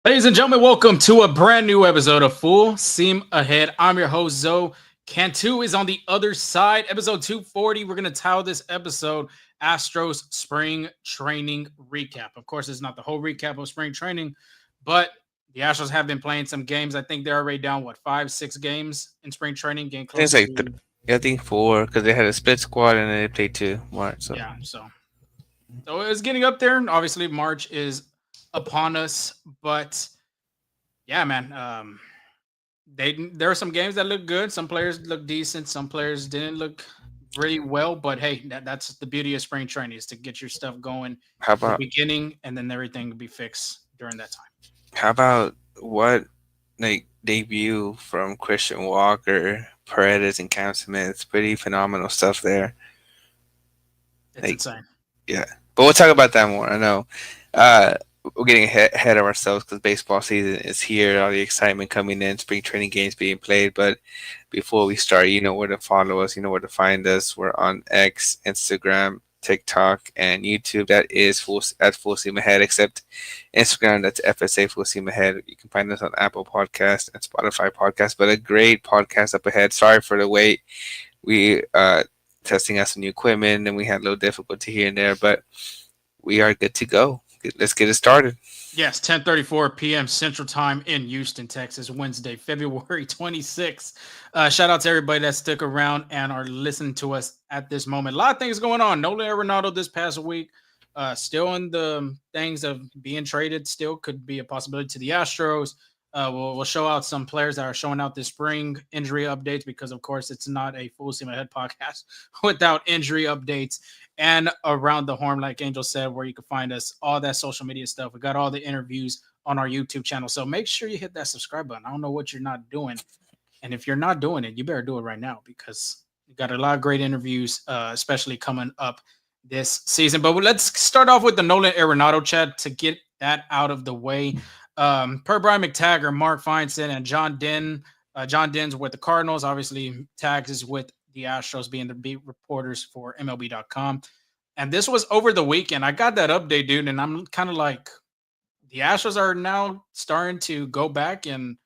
Ladies and gentlemen, welcome to a brand new episode of Full Seam Ahead. I'm your host, Zo. Cantu is on the other side. Episode 240. We're going to title this episode Astros Spring Training Recap. Of course, it's not the whole recap of spring training, but the Astros have been playing some games. I think they're already down, 5-6 games in spring training, getting I think it's close like to. I think four because they had a split squad and then they played two more. So Yeah, so it's getting up there. Obviously, March is upon us, but yeah, man. There are some games that look good. Some players look decent. Some players didn't look really well. But hey, that's the beauty of spring training is to get your stuff going how in the about beginning, and then everything will be fixed during that time. how about what like debut from Christian Walker, Paredes, and Cam Smith? Pretty phenomenal stuff there. It's Like insane. yeah, but we'll talk about that more. I know. Uh, we're getting ahead of ourselves because baseball season is here. All the excitement coming in, spring training games being played. But before we start, you know where to follow us. You know where to find us. We're on X, Instagram, TikTok, and YouTube. That is full steam ahead. Except Instagram, that's FSA Full Steam Ahead. You can find us on Apple Podcast and Spotify Podcast. But a great podcast up ahead. Sorry for the wait. We testing out some new equipment and we had a little difficulty here and there, but we are good to go. Let's get it started. Yes, 10:34 p.m. Central Time in Houston, Texas, Wednesday, February 26th. Shout out to everybody that stuck around and are listening to us at this moment. A lot of things going on. Nolan Arenado this past week, still in the things of being traded, still could be a possibility to the Astros. We'll show out some players that are showing out this spring injury updates because, of course, it's not a full steam ahead podcast without injury updates and around the horn, like Angel said, where you can find us, all that social media stuff. We got all the interviews on our YouTube channel. So make sure you hit that subscribe button. I don't know what you're not doing. And if you're not doing it, you better do it right now because we got a lot of great interviews, especially coming up this season. But let's start off with the Nolan Arenado chat to get that out of the way. Per Brian McTaggert, Mark Feinsand, and John Denton. John Denton's with the Cardinals. Obviously, Tags is with the Astros, being the beat reporters for MLB.com. And this was over the weekend. I got that update, dude, and I'm kind of like, the Astros are now starting to go back and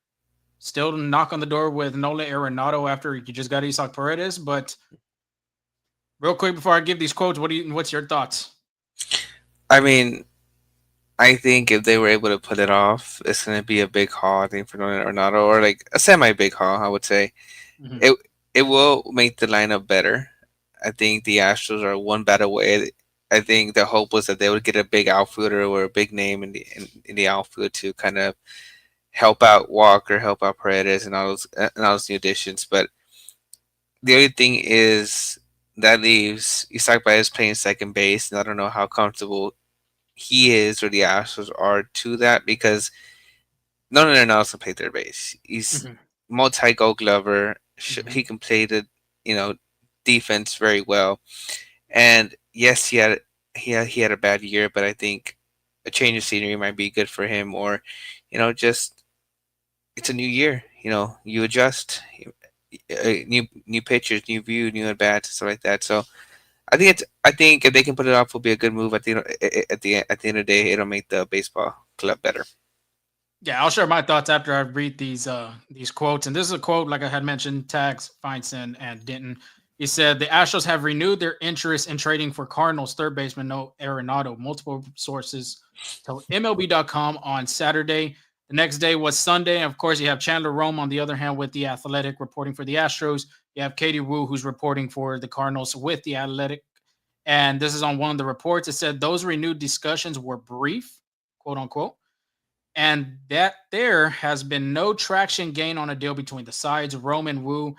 still knock on the door with Nolan Arenado after you just got Isaac Paredes. But real quick before I give these quotes, what's your thoughts? I mean, I think if they were able to pull it off, it's going to be a big haul. I think for Nolan Arenado, or like a semi big haul, I would say. Mm-hmm. It will make the lineup better. I think the Astros are one bat away. I think the hope was that they would get a big outfielder or a big name in the outfield to kind of help out Walker, help out Paredes, and all those new additions. But the only thing is that leaves Isaac Baez playing second base, and I don't know how comfortable he is or the Astros are to that because none of them else can play third base. He's Mm-hmm. multi-gold glover. Mm-hmm. He can play the defense very well. And yes, he had a bad year, but I think a change of scenery might be good for him. Or just it's a new year. You adjust, new pitchers, new view, new at bats, stuff like that. So I think if they can put it off, it'll be a good move. At the end of the day, it'll make the baseball club better. Yeah, I'll share my thoughts after I read these quotes. And this is a quote, like I had mentioned, Tags, Feinstein, and Denton. He said the Astros have renewed their interest in trading for Cardinals third baseman No Arenado. Multiple sources told MLB.com on Saturday. The next day was Sunday. And of course, you have Chandler Rome on the other hand with the Athletic reporting for the Astros. You have Katie Wu, who's reporting for the Cardinals with the Athletic. And this is on one of the reports. It said those renewed discussions were brief, quote unquote, and that there has been no traction gained on a deal between the sides. Roman Wu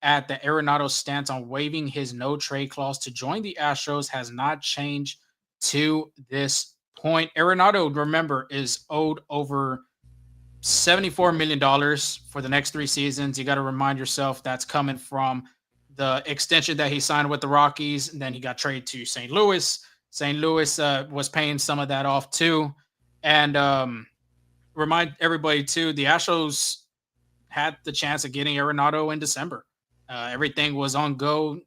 at the Arenado's stance on waiving his no trade clause to join the Astros has not changed to this point. Arenado, remember, is owed over $74 million for the next 3 seasons. You got to remind yourself that's coming from the extension that he signed with the Rockies. And then he got traded to St. Louis. St. Louis was paying some of that off too. And remind everybody too, the Astros had the chance of getting Arenado in December. Everything was on go.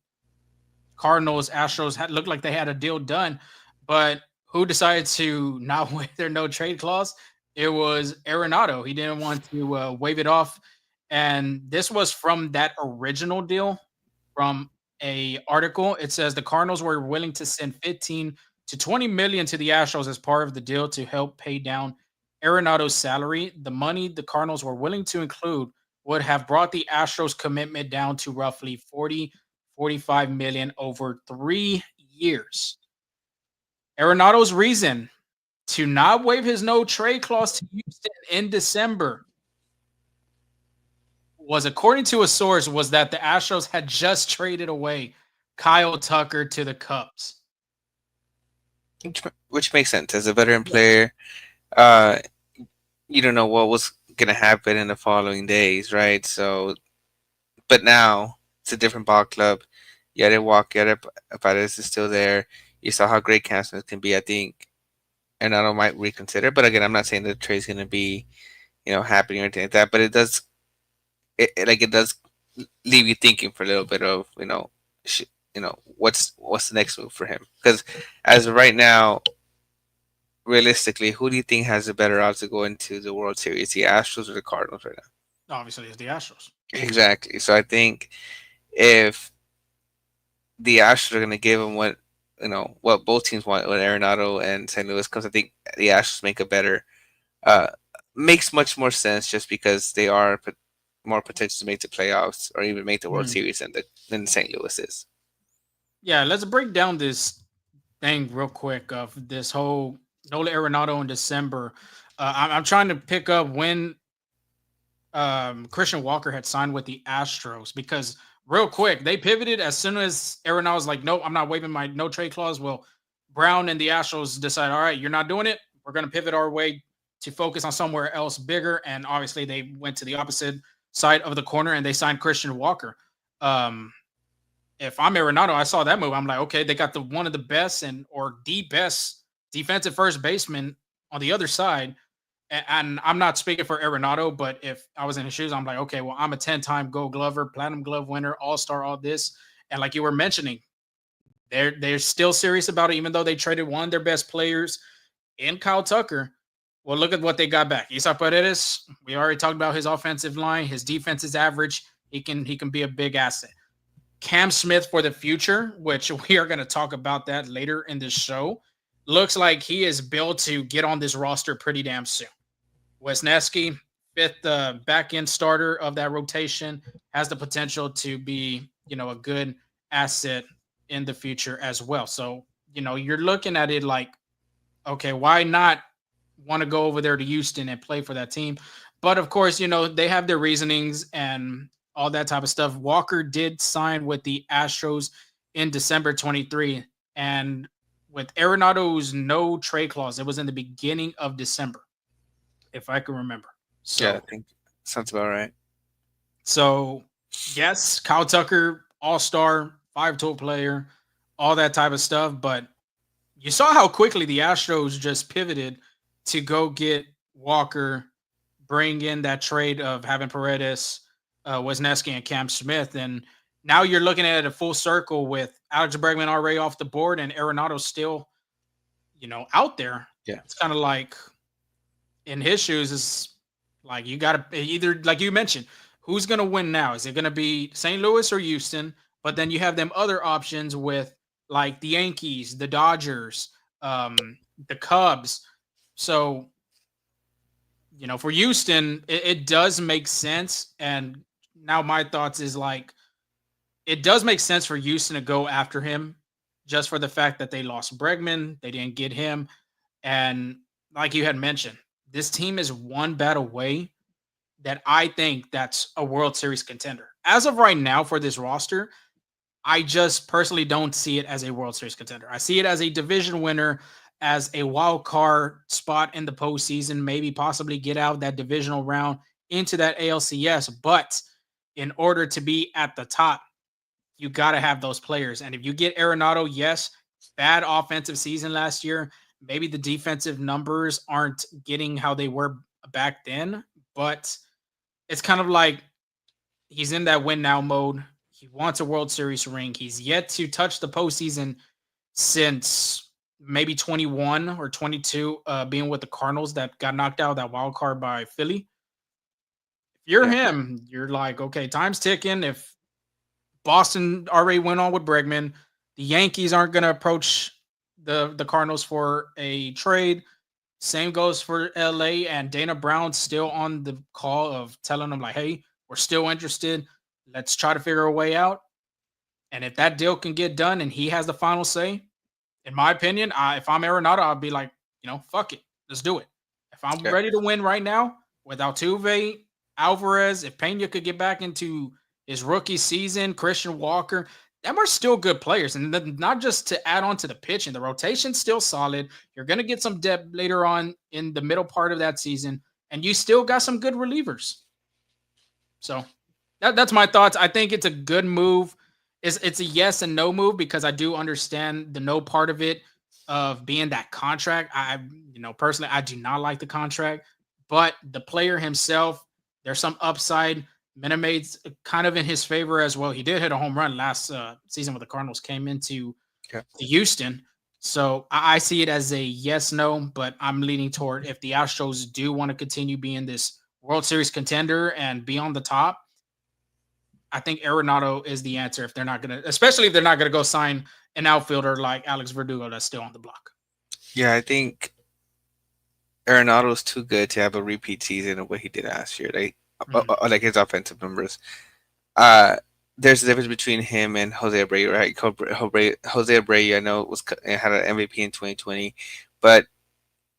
Cardinals, Astros looked like they had a deal done, but who decided to not waive their no trade clause? It was Arenado. He didn't want to wave it off, and this was from that original deal from a article. It says the Cardinals were willing to send 15 to 20 million to the Astros as part of the deal to help pay down Arenado's salary. The money the Cardinals were willing to include would have brought the Astros commitment down to roughly 45 million over 3 years. Arenado's reason to not waive his no trade clause to Houston in December was, according to a source, was that the Astros had just traded away Kyle Tucker to the Cubs. Which makes sense. As a veteran player, uh, you don't know what was going to happen in the following days, right? So, but now it's a different ball club. Yet Valdez is still there. You saw how great Cam Smith can be. I think Arenado might reconsider. But again, I'm not saying the trade's going to be, happening or anything like that. But it does, it does leave you thinking for a little bit of, what's the next move for him? Because as of right now, realistically, who do you think has a better odds to go into the World Series, the Astros or the Cardinals right now? Obviously, it's the Astros. Exactly. So I think if the Astros are going to give him what both teams want, when Arenado and St. Louis comes, I think the Astros make a better, makes much more sense just because they are more potential to make the playoffs or even make the World Series than St. Louis is. Yeah, let's break down this thing real quick of this whole Nolan Arenado in December. I'm trying to pick up when Christian Walker had signed with the Astros, because real quick they pivoted as soon as Arenado was like, "Nope, I'm not waiving my no trade clause." Well, Brown and the Astros decide, "All right, you're not doing it. We're going to pivot our way to focus on somewhere else bigger." And obviously, they went to the opposite side of the corner and they signed Christian Walker. If I'm Arenado, I saw that move. I'm like, okay, they got one of the best or the best defensive first baseman on the other side. And I'm not speaking for Arenado, but if I was in his shoes, I'm like, okay, well, I'm a 10-time Gold Glover, Platinum Glove winner, All-Star, all this. And like you were mentioning, they're still serious about it, even though they traded one of their best players in Kyle Tucker. Well, look at what they got back. Isaac Paredes, we already talked about his offensive line. His defense is average. He can be a big asset. Cam Smith for the future, which we are going to talk about that later in this show, looks like he is built to get on this roster pretty damn soon. Wisniewski, fifth back-end starter of that rotation, has the potential to be, a good asset in the future as well. So, you're looking at it like, okay, why not want to go over there to Houston and play for that team? But of course, they have their reasonings and all that type of stuff. Walker did sign with the Astros in December 23, and with Arenado's no trade clause, it was in the beginning of December, if I can remember. So, yeah, I think sounds about right. So, yes, Kyle Tucker, all-star, 5-tool player, all that type of stuff. But you saw how quickly the Astros just pivoted to go get Walker, bring in that trade of having Paredes, Wisniewski, and Cam Smith. And now you're looking at it a full circle with Alex Bregman already off the board and Arenado still, out there. Yeah. It's kind of like, in his shoes, is like, you got to either, like you mentioned, who's going to win now? Is it going to be St. Louis or Houston? But then you have them other options with like the Yankees, the Dodgers, the Cubs. So, for Houston, it does make sense. And now my thoughts is like, it does make sense for Houston to go after him just for the fact that they lost Bregman. They didn't get him. And like you had mentioned, this team is one bat away that I think that's a World Series contender. As of right now for this roster, I just personally don't see it as a World Series contender. I see it as a division winner, as a wild card spot in the postseason, maybe possibly get out that divisional round into that ALCS. But in order to be at the top, you got to have those players. And if you get Arenado, yes, bad offensive season last year. Maybe the defensive numbers aren't getting how they were back then, but it's kind of like he's in that win now mode. He wants a World Series ring. He's yet to touch the postseason since maybe 21 or 22, being with the Cardinals that got knocked out of that wild card by Philly. If you're Yeah. him, you're like, okay, time's ticking. If Boston already went on with Bregman, the Yankees aren't going to approach the Cardinals for a trade. Same goes for LA, and Dana Brown's still on the call of telling them, like, hey, we're still interested. Let's try to figure a way out. And if that deal can get done and he has the final say, in my opinion, if I'm Arenado, I'll be like, fuck it. Let's do it. If I'm Yeah. ready to win right now with Altuve, Alvarez, if Pena could get back into his rookie season, Christian Walker, them are still good players. And not just to add on to the pitch, and the rotation's still solid. You're going to get some depth later on in the middle part of that season, and you still got some good relievers. So that's my thoughts. I think it's a good move. It's a yes and no move, because I do understand the no part of it, of being that contract. Personally, I do not like the contract, but the player himself, there's some upside. Minimate's kind of in his favor as well. He did hit a home run last season when the Cardinals came into Houston. So I see it as a yes, no, but I'm leaning toward, if the Astros do want to continue being this World Series contender and be on the top, I think Arenado is the answer, if they're not going to, especially if they're not going to go sign an outfielder like Alex Verdugo that's still on the block. Yeah, I think Arenado's too good to have a repeat season of what he did last year. Like his offensive numbers. There's a difference between him and Jose Abreu, right? Jose Abreu, I know, had an MVP in 2020, but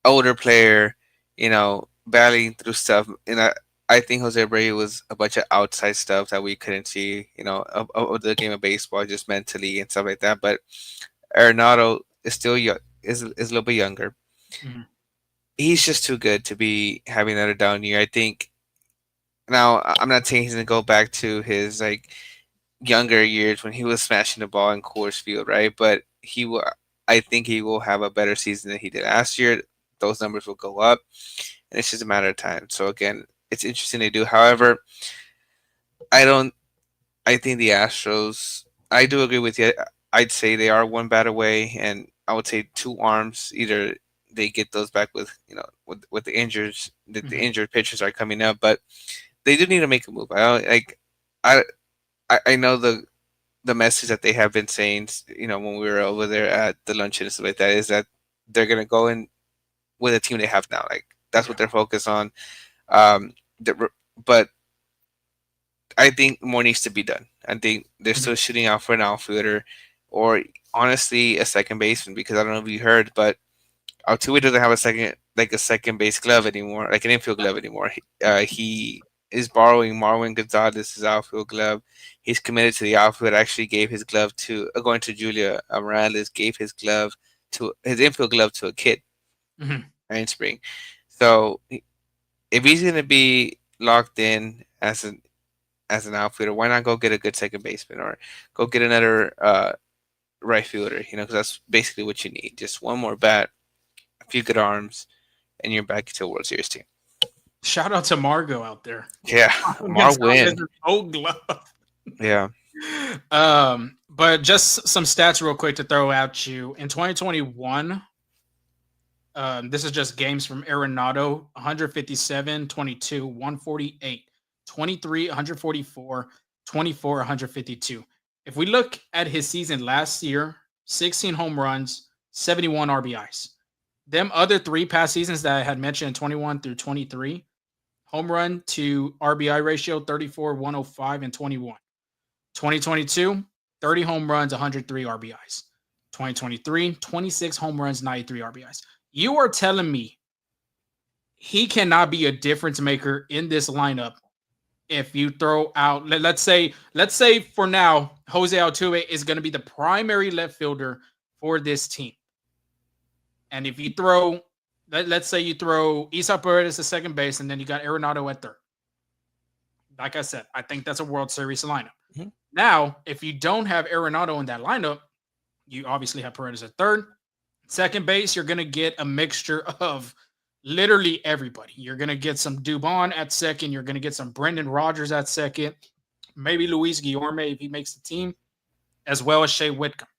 older player, battling through stuff. And I think Jose Abreu was a bunch of outside stuff that we couldn't see, of the game of baseball, just mentally and stuff like that. But Arenado is still young, is a little bit younger. Mm-hmm. He's just too good to be having another down year. I think. Now, I'm not saying he's gonna go back to his younger years when he was smashing the ball in Coors Field, right? But he will. I think he will have a better season than he did last year. Those numbers will go up, and it's just a matter of time. So again, it's interesting to do. However, I think the Astros. I do agree with you. I'd say they are one bat away, and I would say two arms. Either they get those back with with the injuries, the injured pitchers are coming up, but they do need to make a move. I know the message that they have been saying, when we were over there at the luncheon and stuff like that, is that they're gonna go in with a team they have now. Like that's what they're focused on. But I think more needs to be done. I think they're still shooting out for an outfielder, or honestly a second baseman, because I don't know if you heard, but Altuve doesn't have a second base glove anymore, like an infield glove anymore. He is borrowing Marwin Gonzalez's outfield glove. He's committed to the outfield. Actually, gave his glove to going to Julia Morales. Gave his infield glove to a kid in spring. So if he's going to be locked in as an outfielder, why not go get a good second baseman, or go get another right fielder? Because that's basically what you need. Just one more bat, a few good arms, and you're back to a World Series team. Shout out to Margot out there. Yeah, Marwin. Old glove. Yeah. But just some stats real quick to throw at you. In 2021, this is just games from Arenado: 157, 22, 148, 23, 144, 24, 152. If we look at his season last year, 16 home runs, 71 RBIs. Them other three past seasons that I had mentioned, 21 through 23, home run to RBI ratio 34, 105, and 21. 2022, 30 home runs, 103 RBIs. 2023, 26 home runs, 93 RBIs. You are telling me he cannot be a difference maker in this lineup if you throw out, let's say for now, Jose Altuve is going to be the primary left fielder for this team. And if you throw, let's say you throw Isa Perez at second base, and then you got Arenado at third. Like I said, I think that's a World Series lineup. Mm-hmm. Now, if you don't have Arenado in that lineup, you obviously have Perez at third. Second base, you're going to get a mixture of literally everybody. You're going to get some Dubon at second. You're going to get some Brendan Rodgers at second. Maybe Luis Guillorme if he makes the team, as well as Shea Whitcomb.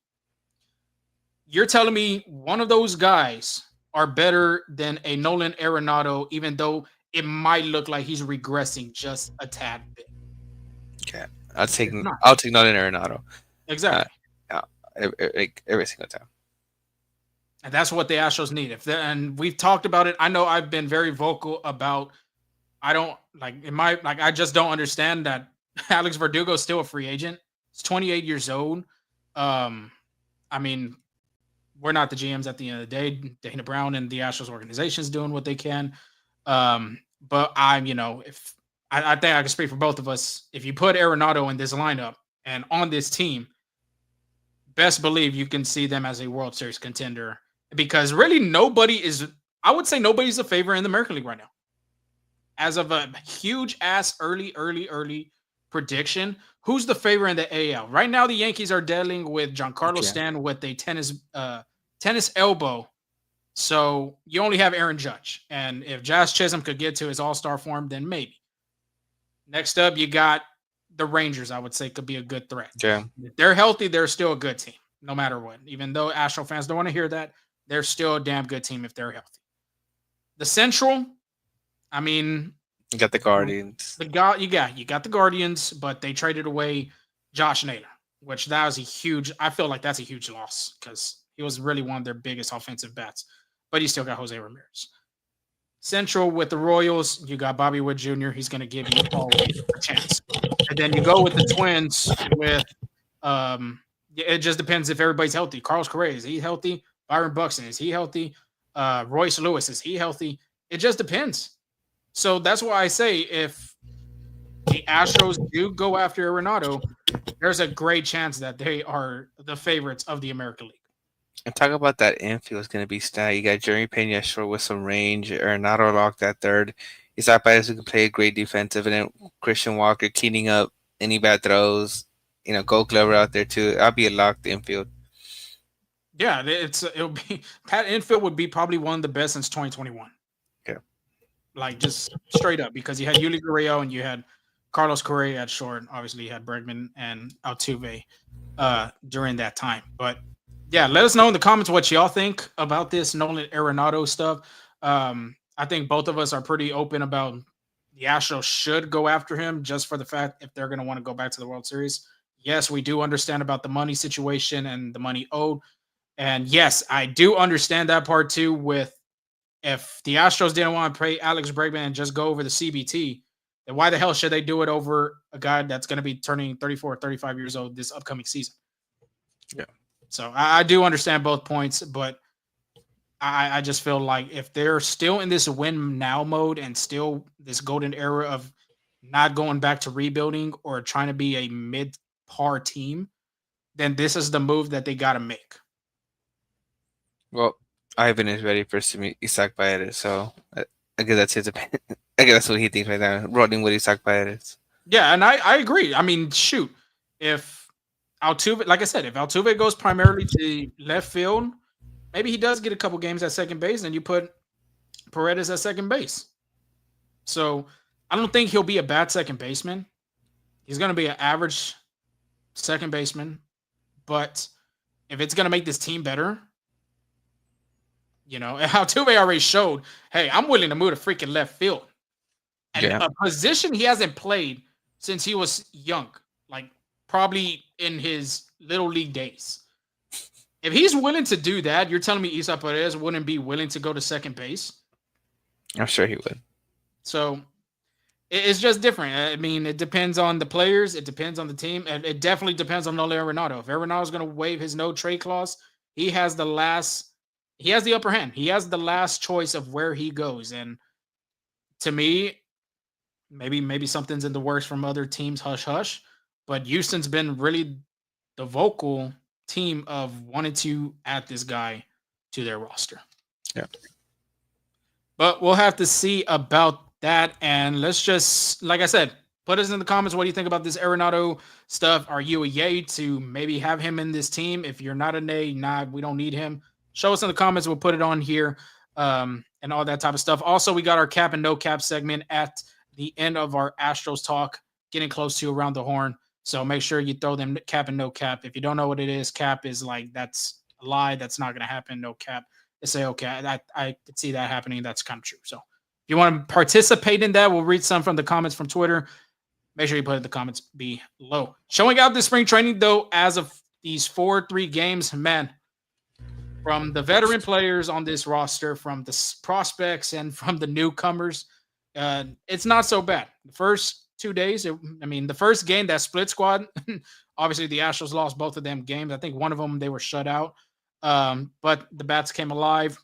You're telling me one of those guys are better than a Nolan Arenado, even though it might look like he's regressing just a tad bit. Okay, I'll take It's not. I'll take Nolan Arenado. Uh, Exactly. yeah, every single time. And that's what the Astros need. And we've talked about it. I know I've been very vocal about I don't like in my like I just don't understand that Alex Verdugo is still a free agent. He's 28 years old. Um, I mean, we're not the GMs at the end of the day. Dana Brown and the Astros organization is doing what they can. But if I think I can speak for both of us. If you put Arenado in this lineup and on this team, best believe you can see them as a World Series contender because really I would say nobody's a favorite in the American League right now. As of a huge ass early prediction, who's the favorite in the AL? Right now, the Yankees are dealing with Giancarlo Stanton with a tennis elbow. So you only have Aaron Judge. And if Jazz Chisholm could get to his all-star form, then maybe. Next up, you got the Rangers, I would say, could be a good threat. Yeah. If they're healthy, they're still a good team, no matter what. Even though Astro fans don't want to hear that, they're still a damn good team if they're healthy. The Central, I mean, you got the Guardians. You got the Guardians, but they traded away Josh Naylor, which that was I feel like that's a huge loss because he was really one of their biggest offensive bats. But you still got Jose Ramirez. Central with the Royals, you got Bobby Wood Jr. He's going to give you always a chance. And then you go with the Twins with it just depends if everybody's healthy. Carlos Correa, is he healthy? Byron Buxton, is he healthy? Royce Lewis, is he healthy? It just depends. So that's why I say if the Astros do go after Arenado, there's a great chance that they are the favorites of the American League. And talk about that infield is going to be stacked. You got Jeremy Pena short with some range, Arenado locked at third. Isaac Baez who can play great defensive, and then Christian Walker cleaning up any bad throws. Gold Glover out there too. I'll be a locked infield. Yeah, it'll be that infield would be probably one of the best since 2021. Yeah, like just straight up because you had Yuli Gurriel and you had Carlos Correa at short. Obviously, you had Bregman and Altuve during that time. But yeah, let us know in the comments what y'all think about this Nolan Arenado stuff. I think both of us are pretty open about the Astros should go after him just for the fact if they're going to want to go back to the World Series. Yes, we do understand about the money situation and the money owed. And yes, I do understand that part too with if the Astros didn't want to pay Alex Bregman and just go over the CBT, then why the hell should they do it over a guy that's going to be turning 34, 35 years old this upcoming season? Yeah. So I do understand both points, but I just feel like if they're still in this win now mode and still this golden era of not going back to rebuilding or trying to be a mid-par team, then this is the move that they got to make. Well, Ivan is ready for Isaac Baez, so I guess that's his opinion. I guess that's what he thinks right now, rolling with Isaac Baez. Yeah, and I agree. I mean, shoot, if Altuve, like I said, if Altuve goes primarily to left field, maybe he does get a couple games at second base, and you put Paredes at second base. So I don't think he'll be a bad second baseman. He's going to be an average second baseman, but if it's going to make this team better, Altuve already showed, hey, I'm willing to move to freaking left field. And a position he hasn't played since he was young, like probably in his little league days. If he's willing to do that, you're telling me Isaac Perez wouldn't be willing to go to second base? I'm sure he would. So it's just different. I mean, it depends on the players. It depends on the team. And it definitely depends on Nolan Arenado. If Arenado is going to waive his no trade clause, he has the upper hand. He has the last choice of where he goes. And to me, maybe something's in the works from other teams, hush hush. But Houston's been really the vocal team of wanting to add this guy to their roster. Yeah. But we'll have to see about that. And let's just, like I said, put us in the comments. What do you think about this Arenado stuff? Are you a yay to maybe have him in this team? If you're not a nay, we don't need him. Show us in the comments. We'll put it on here and all that type of stuff. Also, we got our cap and no cap segment at the end of our Astros talk, getting close to around the horn. So make sure you throw them cap and no cap. If you don't know what it is, cap is like that's a lie. That's not going to happen. No cap. They say, okay, I could see that happening. That's kind of true. So if you want to participate in that, we'll read some from the comments from Twitter. Make sure you put it in the comments below. Showing out this spring training, though, as of these 4-3 games, man, from the veteran players on this roster, from the prospects, and from the newcomers, it's not so bad. The first 2 days, the first game, that split squad, obviously the Astros lost both of them games. I think one of them they were shut out, but the bats came alive.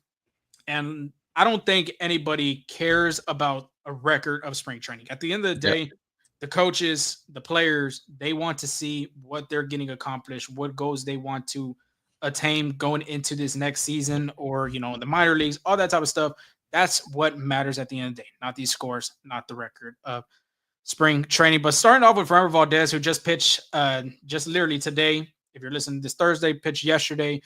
And I don't think anybody cares about a record of spring training. At the end of the day, the coaches, the players, they want to see what they're getting accomplished, what goals they want to attain going into this next season, or the minor leagues, all that type of stuff. That's what matters at the end of the day, not these scores, not the record of spring training. But starting off with Framber Valdez, who just pitched just literally today. If you're listening this Thursday, pitched yesterday,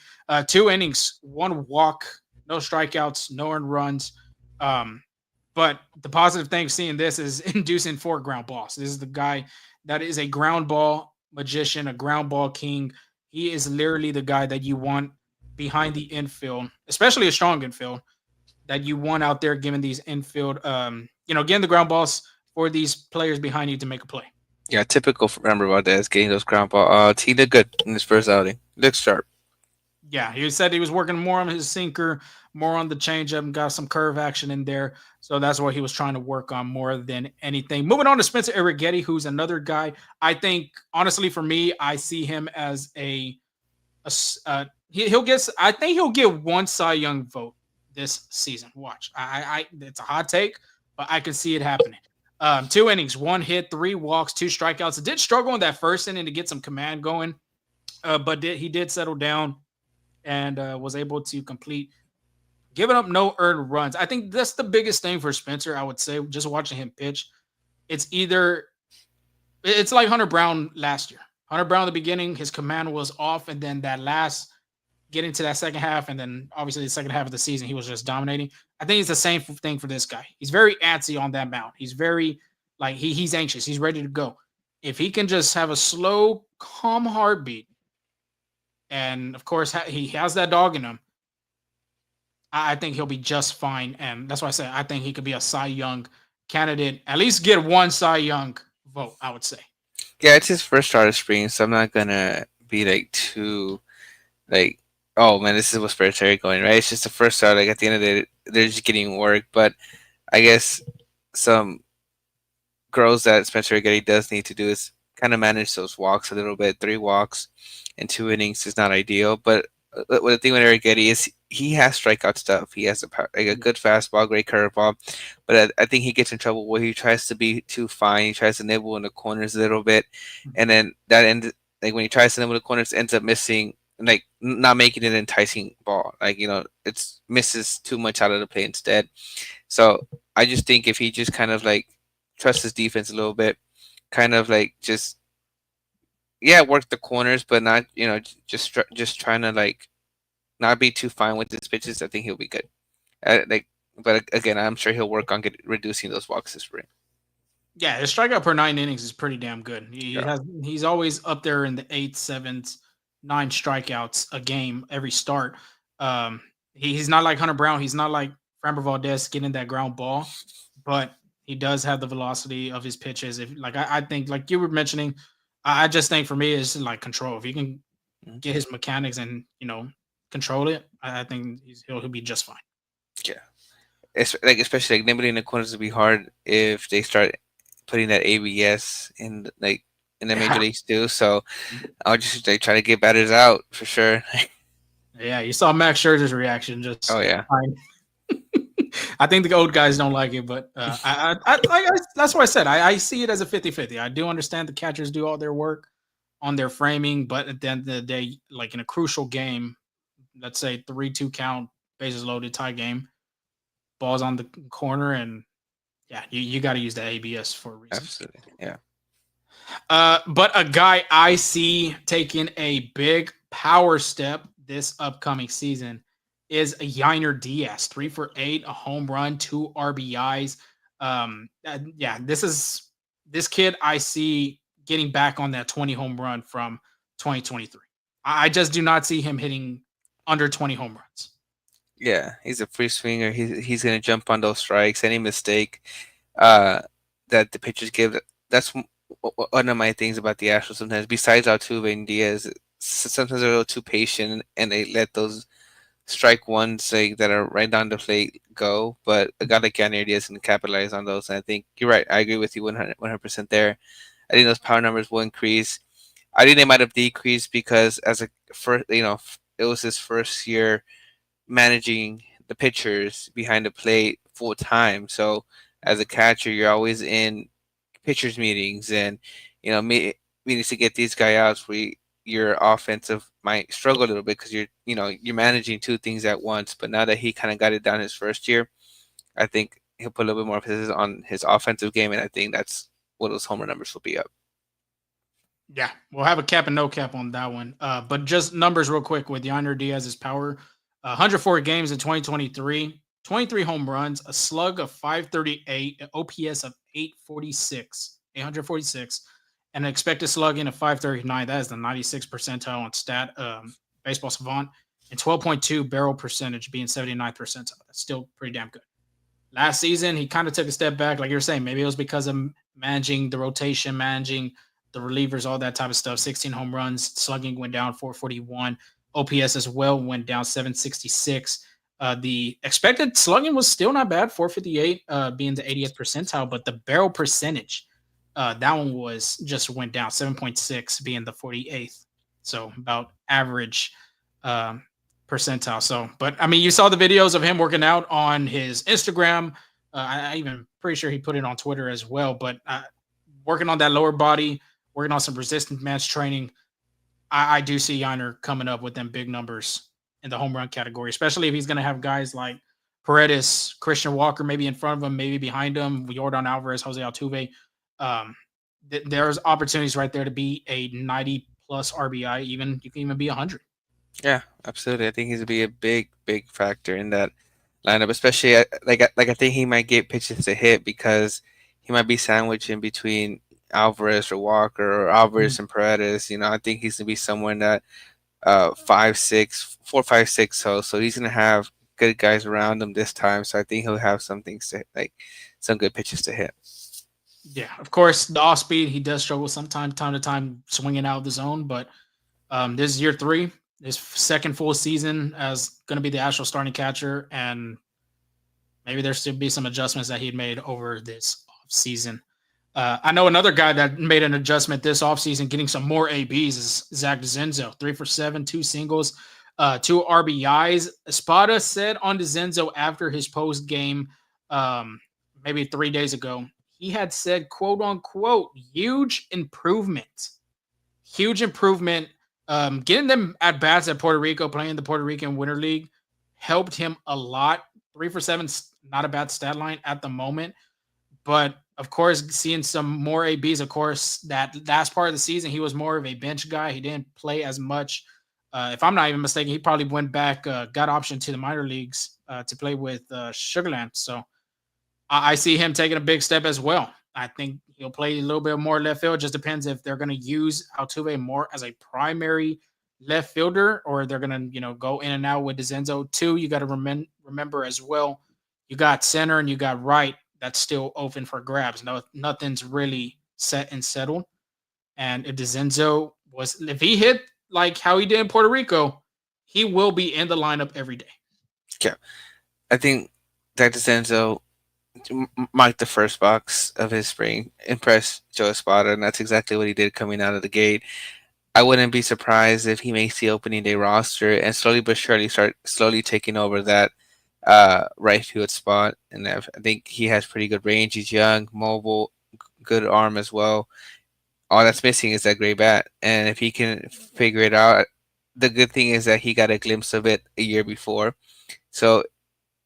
2 innings, 1 walk, no strikeouts, no earned runs. But the positive thing seeing this is inducing 4 ground balls. This is the guy that is a ground ball magician, a ground ball king. He is literally the guy that you want behind the infield, especially a strong infield, that you want out there giving these infield, getting the ground balls for these players behind you to make a play. Yeah, typical for Framber Valdez getting those ground ball. He did good in his first outing. Looks sharp. Yeah, he said he was working more on his sinker, more on the changeup, and got some curve action in there. So that's what he was trying to work on more than anything. Moving on to Spencer Arrighetti, who's another guy. I think, honestly, for me, I see him as he'll get. I think he'll get 1 Cy Young vote this season. Watch, it's a hot take, but I can see it happening. 2 innings, 1 hit, 3 walks, 2 strikeouts. It did struggle in that first inning to get some command going, but he did settle down and was able to complete, giving up no earned runs. I think that's the biggest thing for Spencer, I would say, just watching him pitch. It's like Hunter Brown last year. Hunter Brown, at the beginning, his command was off, and then getting to that second half, and then obviously the second half of the season, he was just dominating. I think it's the same thing for this guy. He's very antsy on that mound. He's very, he's anxious. He's ready to go. If he can just have a slow, calm heartbeat, and of course he has that dog in him, I think he'll be just fine. And that's why I say I think he could be a Cy Young candidate, at least get 1 Cy Young vote, I would say. Yeah, it's his first start of spring, so I'm not gonna be too oh man, this is what Spencer Arrighetti going, right? It's just the first start. At the end of the day, they're just getting work. But I guess some growth that Spencer Arrighetti does need to do is kind of manage those walks a little bit. 3 walks in 2 innings is not ideal. But the thing with Arrighetti is he has strikeout stuff. He has a good fastball, great curveball. But I think he gets in trouble where he tries to be too fine. He tries to nibble in the corners a little bit, and then that ends. When he tries to nibble in the corners, ends up missing. Not making it an enticing ball. It misses too much out of the play instead. So I just think if he just kind of trusts his defense a little bit, kind of work the corners, but not just trying to not be too fine with his pitches, I think he'll be good. But again, I'm sure he'll work on reducing those walks this spring. Yeah, his strikeout per 9 innings is pretty damn good. He's always up there in the 8, 7s. 9 strikeouts a game every start. He's not like Hunter Brown. He's not like Framber Valdez getting that ground ball, but he does have the velocity of his pitches. I think, like you were mentioning, I just think for me it's control. If he can get his mechanics and control it, I think he'll be just fine. Yeah, especially nibbling in the corners will be hard if they start putting that ABS in in the major leagues too, so I'll just try to get batters out for sure. Yeah, you saw Max Scherzer's reaction. Just yeah. I think the old guys don't like it, but that's what I said. I see it as a 50-50. I do understand the catchers do all their work on their framing, but at the end of the day, in a crucial game, let's say 3-2 count, bases loaded, tie game, balls on the corner, and you got to use the ABS for a reason. Absolutely, yeah. But a guy I see taking a big power step this upcoming season is Yainer Diaz. 3 for 8, a home run, 2 RBIs. This kid I see getting back on that 20 home run from 2023. I just do not see him hitting under 20 home runs. Yeah, he's a free swinger. He's gonna jump on those strikes. Any mistake uh, that the pitchers give. That's one of my things about the Astros sometimes. Besides Altuve and Diaz, sometimes they're a little too patient and they let those strike ones like that are right down the plate go. But a guy like Yanni Diaz can capitalize on those. And I think you're right. I agree with you 100% there. I think those power numbers will increase. I think they might have decreased because as a first, it was his first year managing the pitchers behind the plate full time. So as a catcher, you're always in pitchers meetings and meetings to get these guys out. Where your offensive might struggle a little bit because you're managing two things at once. But now that he kind of got it down his first year, I think he'll put a little bit more emphasis on his offensive game, and I think that's what those homer numbers will be up. Yeah, we'll have a cap and no cap on that one. But just numbers real quick with Yonder Diaz's power. 104 games in 2023, 23 home runs, a slug of 538, an OPS of 846, and an expected slugging of 539. That is the 96th percentile on Baseball Savant, and 12.2 barrel percentage being 79th percentile. That's still pretty damn good. Last season, he kind of took a step back, like you were saying. Maybe it was because of managing the rotation, managing the relievers, all that type of stuff. 16 home runs, slugging went down 441. OPS as well went down 766. The expected slugging was still not bad, 458, being the 80th percentile, but the barrel percentage, that one went down 7.6, being the 48th. So about average percentile. So, but I mean, you saw the videos of him working out on his Instagram. I even pretty sure he put it on Twitter as well. But working on that lower body, working on some resistance match training, I do see Yonder coming up with them big numbers in the home run category, especially if he's going to have guys like Paredes, Christian Walker, maybe in front of him, maybe behind him, Yordan Alvarez, Jose Altuve. There's opportunities right there to be a 90 plus RBI. Even you can even be 100. Yeah, absolutely. I think he's gonna be a big factor in that lineup, especially I think he might get pitches to hit because he might be sandwiched in between Alvarez or Walker or Alvarez and Paredes. I think he's gonna be somewhere in that 5'6", 4, 5, 6. So he's gonna have good guys around him this time. So I think he'll have some things to some good pitches to hit. Yeah, of course, the off speed he does struggle sometimes, time to time, swinging out of the zone. But this is year 3, his second full season as going to be the Astros starting catcher, and maybe there should be some adjustments that he'd made over this offseason. I know another guy that made an adjustment this offseason, getting some more ABs, is Zach DeZenzo. 3 for 7, 2 singles, 2 RBIs. Espada said on DeZenzo after his post game, maybe 3 days ago, he had said, quote unquote, huge improvement. Huge improvement. Getting them at bats at Puerto Rico, playing the Puerto Rican Winter League, helped him a lot. 3 for 7, not a bad stat line at the moment. But of course, seeing some more ABs, of course, that last part of the season, he was more of a bench guy. He didn't play as much. If I'm not even mistaken, he probably went back, got option to the minor leagues to play with Sugarland. So I see him taking a big step as well. I think he'll play a little bit more left field. Just depends if they're going to use Altuve more as a primary left fielder or they're going to, go in and out with DeZenzo. 2, you got to remember as well, you got center and you got right that's still open for grabs. No, nothing's really set and settled. And if he hit like how he did in Puerto Rico, he will be in the lineup every day. Yeah, I think that DeZenzo marked the first box of his spring, impressed Joe Espada, and that's exactly what he did coming out of the gate. I wouldn't be surprised if he makes the opening day roster and slowly but surely start taking over that right field spot. And I think he has pretty good range. He's young, mobile, good arm as well. All that's missing is that great bat, and if he can figure it out, the good thing is that he got a glimpse of it a year before. So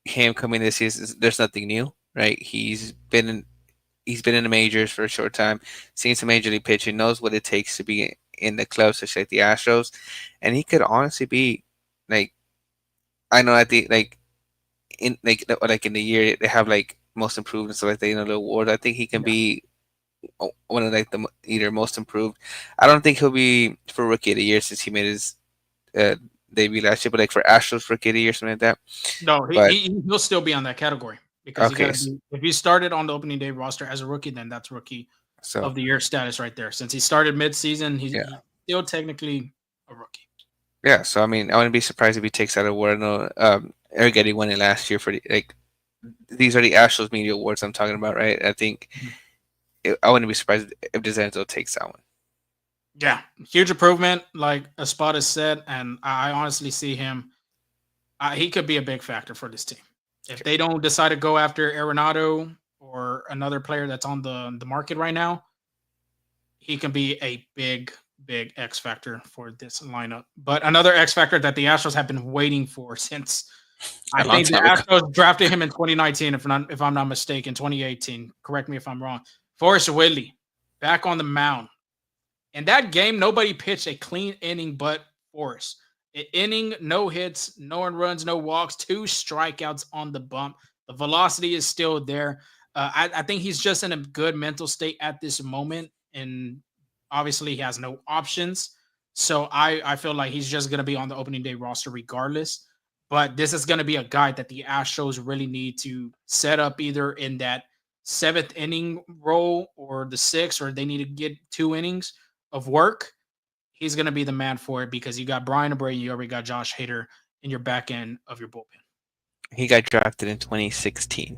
him coming this season, there's nothing new, right? He's been in the majors for a short time, seen some major league pitching, knows what it takes to be in the club, such like the Astros, and he could honestly be like, I know at the in in the year they have most improved and stuff like that, the awards. I think he can be one of the either most improved. I don't think he'll be for rookie of the year since he made his debut last year, but like for Astros rookie or something like that. No, But he'll still be on that category because you got okay, to be. If he started on the opening day roster as a rookie, then that's rookie so of the year status right there. Since he started mid-season, yeah, he's still technically a rookie. yeah. So I mean, I wouldn't be surprised if he takes that award. I know Arrighetti won it last year for the, like these are the Astros media awards I'm talking about, right? I think Mhm. I wouldn't be surprised if DeSanto takes that one. Yeah, huge improvement, like a spot is said, and I honestly see him. He could be a big factor for this team if they don't decide to go after Arenado or another player that's on the market right now. He can be a big X factor for this lineup. But another X factor that the Astros have been waiting for since A I long think the time ago. Astros drafted him in 2019, if I'm not mistaken, 2018. Correct me if I'm wrong. Forrest Whitley back on the mound. In that game, nobody pitched a clean inning but Forrest. An inning, no hits, no one runs, no walks, 2 strikeouts on the bump. The velocity is still there. I think he's just in a good mental state at this moment, and obviously he has no options. So I feel like he's just going to be on the opening day roster regardless. But this is going to be a guy that the Astros really need to set up either in that 7th inning role or the 6th, or they need to get 2 innings of work. He's going to be the man for it because you got Brian Abreu, you already got Josh Hader in your back end of your bullpen. He got drafted in 2016.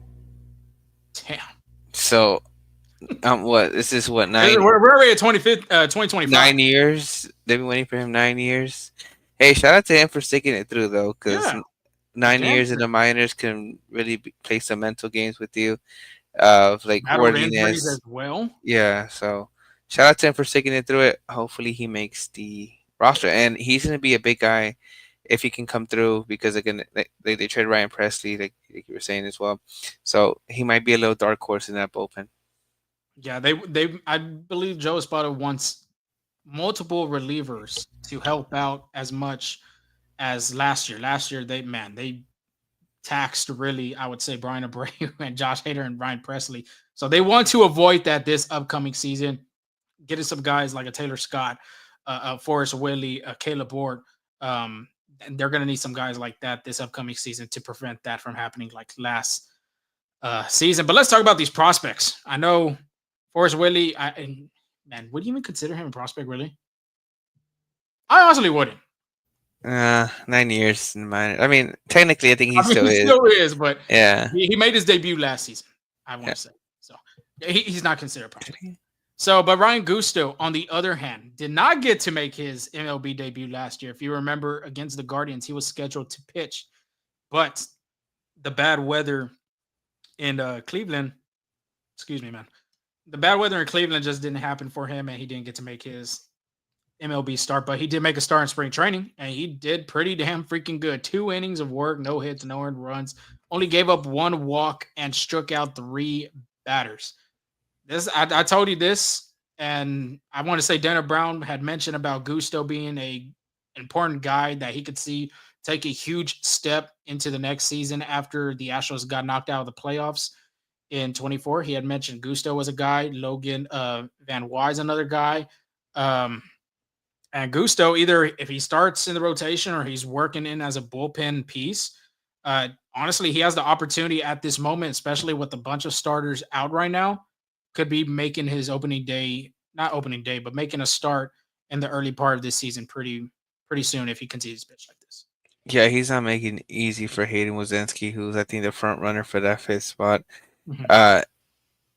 Damn. So what this is what We're already at 2025. 9 years. They've been waiting for him 9 years. Hey, shout out to him for sticking it through though, because Yeah. 9 years in the minors can really play some mental games with you of like Battled injuries worthiness. as well. Yeah, so shout out to him for sticking it through it. Hopefully he makes the roster, and he's gonna be a big guy if he can come through because again they trade Ryan Presley like you were saying as well, so he might be a little dark horse in that bullpen. Yeah, they I believe Joe Espada wants multiple relievers to help out as much as last year. Last year they taxed really, I would say, Brian Abreu and Josh Hader and Ryan Presley. So they want to avoid that this upcoming season. Getting some guys like a Taylor Scott, Forrest Whitley, Caleb Ward. And they're going to need some guys like that this upcoming season to prevent that from happening like last season. But let's talk about these prospects. I know Forrest Whitley, man, would you even consider him a prospect, really? I honestly wouldn't. 9 years in the minor. I mean, technically, I think he I mean, still he is. still is, but Yeah. he made his debut last season, I want Yeah. to say. So he's not considered a prospect. So, but Ryan Gusto, on the other hand, did not get to make his MLB debut last year. If you remember, against the Guardians, he was scheduled to pitch, but the bad weather in Cleveland, excuse me, man, the bad weather in Cleveland just didn't happen for him, and he didn't get to make his MLB start. But he did make a start in spring training, and he did pretty damn freaking good. 2 innings of work, no hits, no earned runs, only gave up 1 walk and struck out 3 batters. This I told you this, and I want to say Dana Brown had mentioned about Gusto being a important guy that he could see take a huge step into the next season after the Astros got knocked out of the playoffs in 24. He had mentioned Gusto was a guy, Logan Vanwey is another guy. And Gusto, either if he starts in the rotation or he's working in as a bullpen piece, honestly, he has the opportunity at this moment, especially with a bunch of starters out right now, could be making his opening day, not opening day, but making a start in the early part of this season pretty soon if he continues to pitch like this. Yeah, he's not making it easy for Hayden Wozniacki, who's I think the front runner for that 5th spot. Mhm.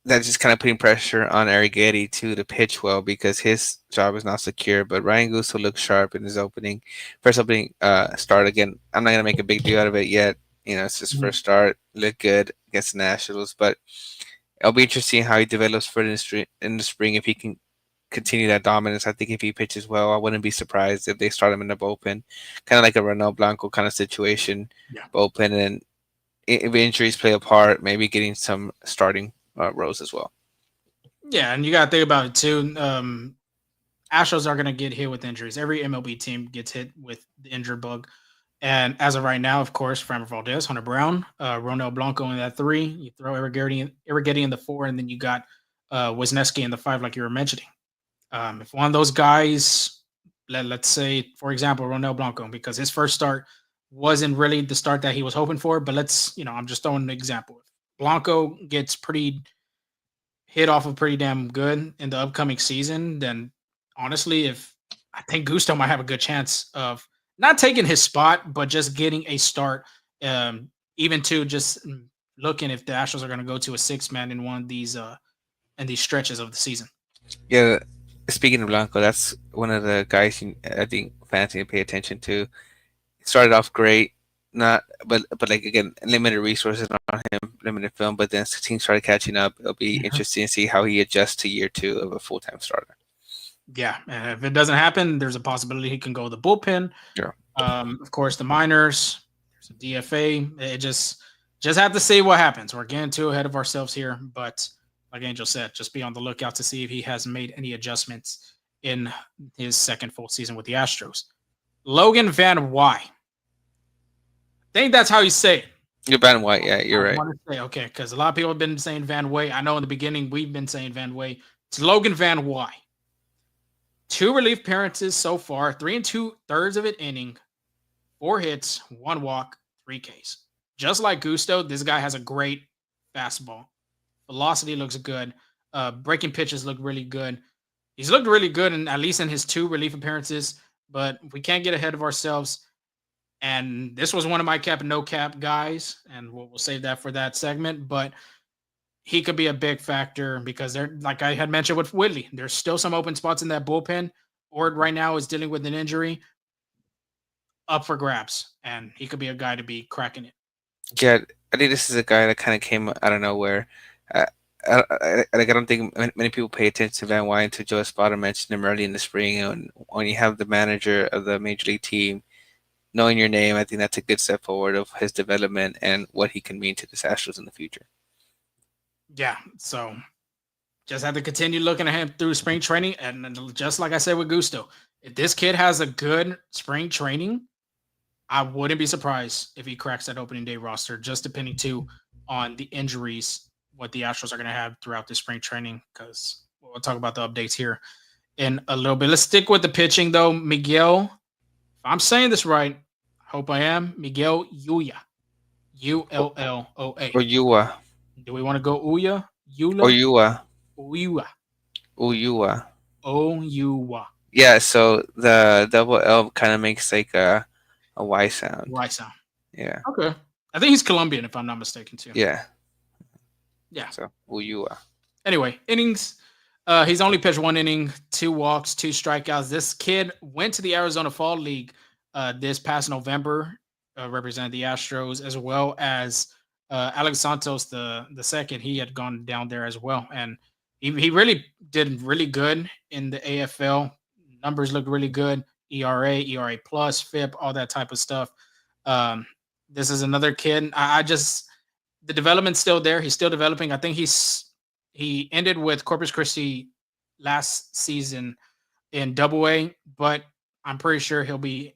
That's just kind of putting pressure on Arrighetti to pitch well because his job is not secure. But Ryan Gusto looks sharp in his first opening start. Again, I'm not gonna make a big deal out of it yet. You know, it's his first start. Looked good against the Nationals, but it'll be interesting how he develops for in the spring if he can continue that dominance. I think if he pitches well, I wouldn't be surprised if they start him in the bullpen, kind of like a Ronel Blanco kind of situation. Yeah. Bullpen, and if injuries play a part, maybe getting some starting rows as well. Yeah, and you got to think about it too. Astros are going to get hit with injuries. Every MLB team gets hit with the injured bug. And as of right now, of course, Framber Valdez, Hunter Brown, Ronel Blanco in that 3. You throw Arrighetti in the 4, and then you got Wozniacki in the 5, like you were mentioning. If one of those guys let's say, for example, Ronel Blanco, because his first start wasn't really the start that he was hoping for. But I'm just throwing an example. If Blanco gets pretty hit off of pretty damn good in the upcoming season, then honestly, if I think Gusto might have a good chance of not taking his spot, but just getting a start, even to just looking if the Astros are going to go to a six man in one of these in these stretches of the season. Yeah, speaking of Blanco, that's one of the guys I think fans need to pay attention to. He started off great, not but like again, limited resources on him, limited film. But then as the team started catching up. It'll be Mhm. interesting to see how he adjusts to year two of a full time starter. Yeah, and if it doesn't happen, there's a possibility he can go the bullpen. Yeah, Of course, the minors. There's a DFA. It just have to see what happens. We're getting too ahead of ourselves here, but like Angel said, just be on the lookout to see if he has made any adjustments in his second full season with the Astros. Logan Vanwey. I think that's how you say it. you're Ben White. Yeah, I you're right. want to say okay, because a lot of people have been saying Vanwey. I know in the beginning we've been saying Vanwey. It's Logan Vanwey. 2 relief appearances so far, 3 2/3 of an inning, 4 hits, 1 walk, 3 Ks. Just like Gusto, this guy has a great fastball. Velocity looks good. Breaking pitches look really good. He's looked really good, in at least in his 2 relief appearances. But we can't get ahead of ourselves. And this was one of my cap and no cap guys, and we'll save that for that segment. But he could be a big factor because they're like I had mentioned with Whitley. There's still some open spots in that bullpen. Ord right now is dealing with an injury up for grabs, and he could be a guy to be cracking it. Yeah, I think this is a guy that kind of came out of nowhere. Uh, I don't think many people pay attention to Van Wyne until Joe Espada mentioned him early in the spring. And when you have the manager of the major league team knowing your name, I think that's a good step forward of his development and what he can mean to the Astros in the future. Yeah, so just have to continue looking at him through spring training, and just like I said with Gusto, if this kid has a good spring training, I wouldn't be surprised if he cracks that opening day roster. Just depending too on the injuries, what the Astros are going to have throughout the spring training. Because we'll talk about the updates here in a little bit. Let's stick with the pitching though. Miguel, if I'm saying this right, I hope I am. Miguel Ulla, Ulloa. Oyua, Do we want to go Ulla, Eula, Oyua, Ulla, Oyua. Oua? Yeah, so the double L kind of makes like a Y sound. Right sound. Yeah, Okay. I think he's Colombian, if I'm not mistaken, too. yeah. Yeah. So Oyua. Anyway, innings. He's only pitched 1 inning, 2 walks, 2 strikeouts. This kid went to the Arizona Fall League this past November, represented the Astros, as well as Alex Santos, the second. He had gone down there as well, and he really did really good in the AFL. Numbers look really good. ERA plus, FIP, all that type of stuff. This is another kid. I just the development's still there. He's still developing. I think he ended with Corpus Christi last season in Double A, but I'm pretty sure he'll be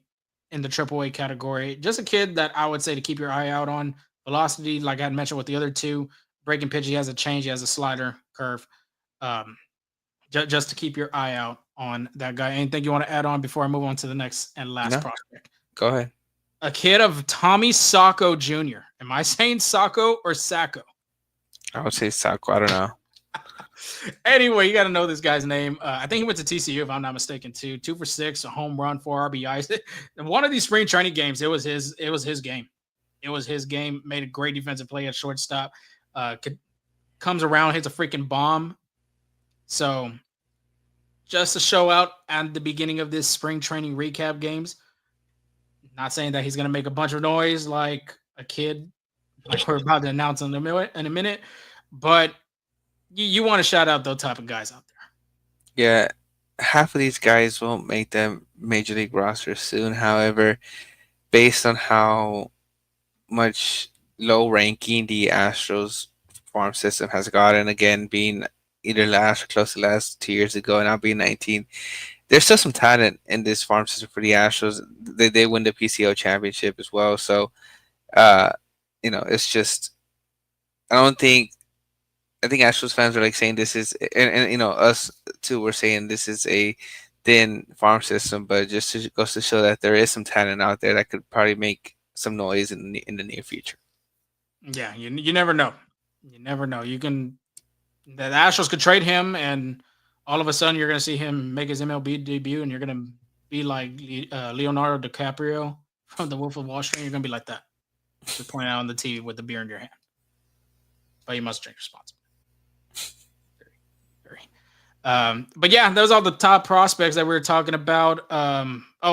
in the Triple A category. Just a kid that I would say to keep your eye out on. Velocity, like I had mentioned with the other two, breaking pitch, he has a change, he has a slider curve. Um, just to keep your eye out on that guy. Anything you want to add on before I move on to the next and last No, prospect? go ahead. A kid of Tommy Sacco Jr. Am I saying Sacco or Sacco? I would say Sako. I don't know. Anyway, you got to know this guy's name. I think he went to TCU, if I'm not mistaken, too. 2 for 6, a home run, 4 RBIs. In one of these spring training games, it was his game. It was his game. Made a great defensive play at shortstop. Comes around, hits a freaking bomb. So, just to show out at the beginning of this spring training recap games. Not saying that he's going to make a bunch of noise like a kid, like we're about to announce in a minute, but you want to shout out those type of guys out there. Yeah, half of these guys won't make the major league roster soon. However, based on how much low ranking the Astros farm system has gotten, again being either last or close to last 2 years ago, and now being 19, there's still some talent in this farm system for the Astros. They win the PCO championship as well, so it's just I think Astros fans are like saying this is, and us too, we're saying this is a thin farm system, but just goes to show that there is some talent out there that could probably make some noise in the near future. Yeah, you never know. You never know. The Astros could trade him, and all of a sudden you're going to see him make his MLB debut, and you're going to be like Leonardo DiCaprio from The Wolf of Wall Street. You're going to be like that, just pointing out on the TV with the beer in your hand. But you must drink responsibly. Very. But yeah, those are the top prospects that we were talking about.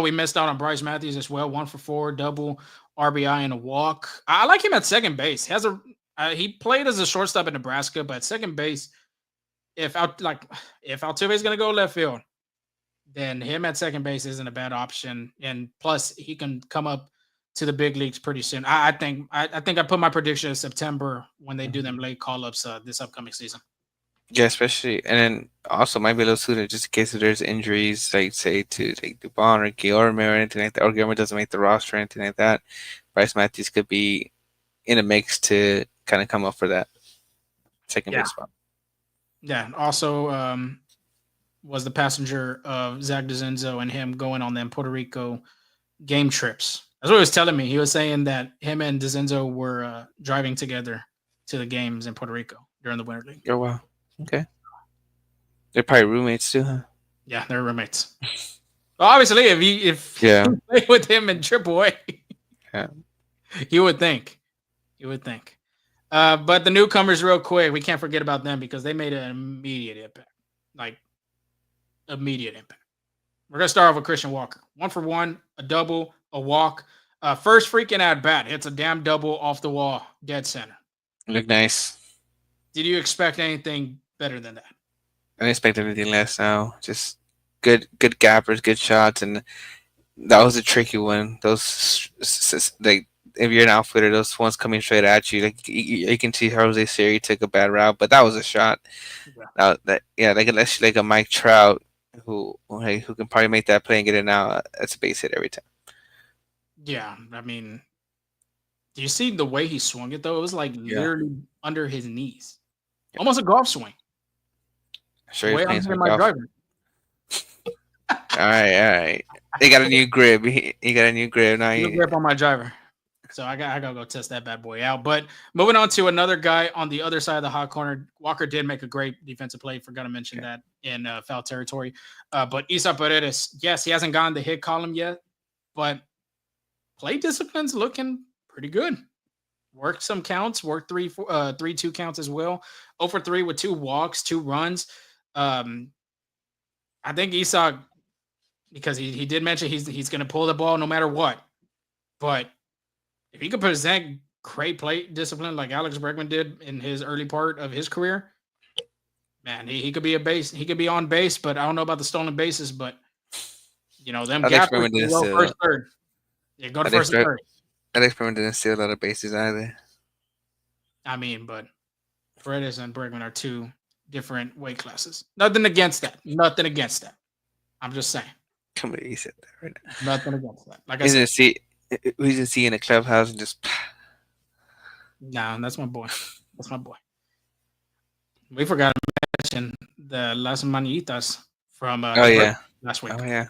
We missed out on Bryce Matthews as well. 1 for 4, double, RBI, and a walk. I like him at second base. He played as a shortstop in Nebraska, but at second base, if Altuve is going to go left field, then him at second base isn't a bad option. And plus, he can come up to the big leagues pretty soon. I think I put my prediction in September when they do them late call-ups this upcoming season. Yeah, especially, and then also might be a little sooner just in case if there's injuries, like say to like Dubon or Guillermo or anything like that, or Guillermo doesn't make the roster or anything like that. Bryce Matthews could be in a mix to kind of come up for that second base spot. Yeah. Also, was the passenger of Zach DeZenzo and him going on them Puerto Rico game trips. That's what he was telling me. He was saying that him and DeZenzo were driving together to the games in Puerto Rico during the Winter League. Oh, wow. Okay. They're probably roommates too, huh? Yeah, they're roommates. Well, obviously, if you play with him in AAA, you would think. But the newcomers, real quick, we can't forget about them because they made an immediate impact. Like, immediate impact. We're going to start off with Christian Walker. 1 for 1, a double, a walk. First freaking at bat. It's a damn double off the wall, dead center. Look nice. Did you expect anything better than that? I didn't expect anything less now. Just good gappers, good shots, and that was a tricky one. Those, like, if you're an outfielder, those ones coming straight at you, like you can see Jose Siri took a bad route, but that was a shot. Like a Mike Trout who can probably make that play and get it out. That's a base hit every time. Yeah, I mean, do you see the way he swung it though? It was like literally under his knees, almost a golf swing. Sure, way I'm my driver. All right. They got a new grip. He got a new grip now. New grip on my driver. So I gotta go test that bad boy out. But moving on to another guy on the other side of the hot corner, Walker did make a great defensive play. Forgot to mention that in foul territory. But Isa Paredes, yes, he hasn't gotten the hit column yet, but play discipline's looking pretty good. Worked some counts, worked 3-2 counts as well. 0 for 3 with 2 walks, 2 runs. I think Isa, because he did mention he's going to pull the ball no matter what. But if he could present great plate discipline like Alex Bregman did in his early part of his career, man, he could be a base. He could be on base, but I don't know about the stolen bases. But them gaps go first, third. Yeah, go to first and third. Alex Bregman didn't steal a lot of bases either. I mean, but Paredes and Bregman are 2 different weight classes. Nothing against that. I'm just saying. Come on, he said that right now. Nothing against that. Like I said. We just see in the clubhouse and just. Nah, that's my boy. We forgot to mention the Las Manitas from last week. Oh yeah,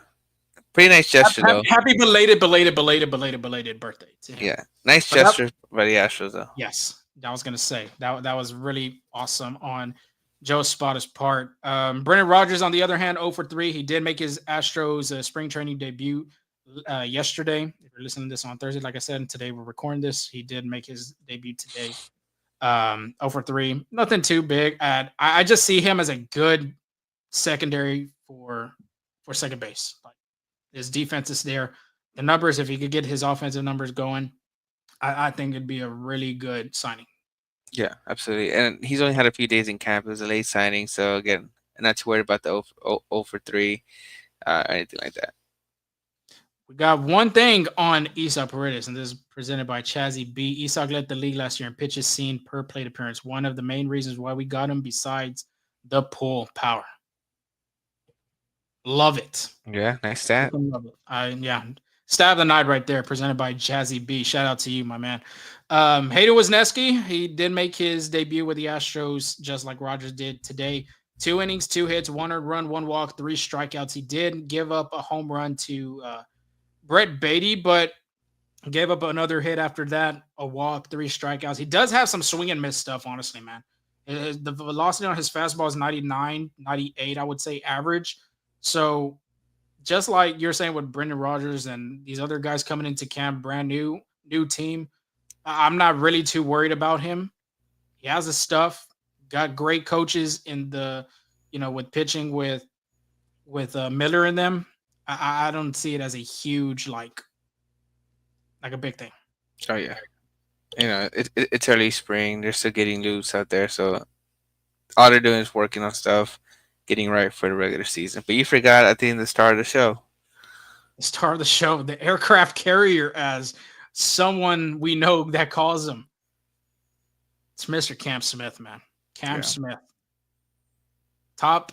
pretty nice gesture though. Happy belated birthday to him. Yeah, nice gesture by the Astros though. Yes, I was gonna say that was really awesome on Joe Spada's part. Brendan Rodgers, on the other hand, 0 for 3. He did make his Astros spring training debut yesterday. If you're listening to this on Thursday, like I said, and today we're recording this, he did make his debut today. 0 for 3, nothing too big. I just see him as a good secondary for second base. Like, his defense is there. The numbers, if he could get his offensive numbers going, I think it'd be a really good signing. Yeah, absolutely. And he's only had a few days in camp. It was a late signing, so again, I'm not too worried about the 0 for 3 or anything like that. We got one thing on Isa Paredes, and this is presented by Chazzy B. Isa led the league last year in pitches seen per plate appearance. One of the main reasons why we got him, besides the pull power. Love it. Yeah, nice stat. Love it. Stab of the night right there, presented by Chazzy B. Shout out to you, my man. Hayden Wesneski, he did make his debut with the Astros, just like Rodgers did today. 2 innings, 2 hits, 1 earned run, 1 walk, 3 strikeouts. He did give up a home run to Brett Beatty, but gave up another hit after that, a walk, 3 strikeouts. He does have some swing and miss stuff, honestly, man. The velocity on his fastball is 99, 98, I would say average. So just like you're saying with Brendan Rodgers and these other guys coming into camp, brand new team, I'm not really too worried about him. He has the stuff, got great coaches in the, with pitching with Miller in them. I don't see it as a huge like a big thing. Oh yeah, it's early spring. They're still getting loose out there, so all they're doing is working on stuff, getting right for the regular season. But you forgot at the end of the start of the show. The star of the show, the aircraft carrier, as someone we know that calls him. It's Mr. Cam Smith, man. Cam Smith. Top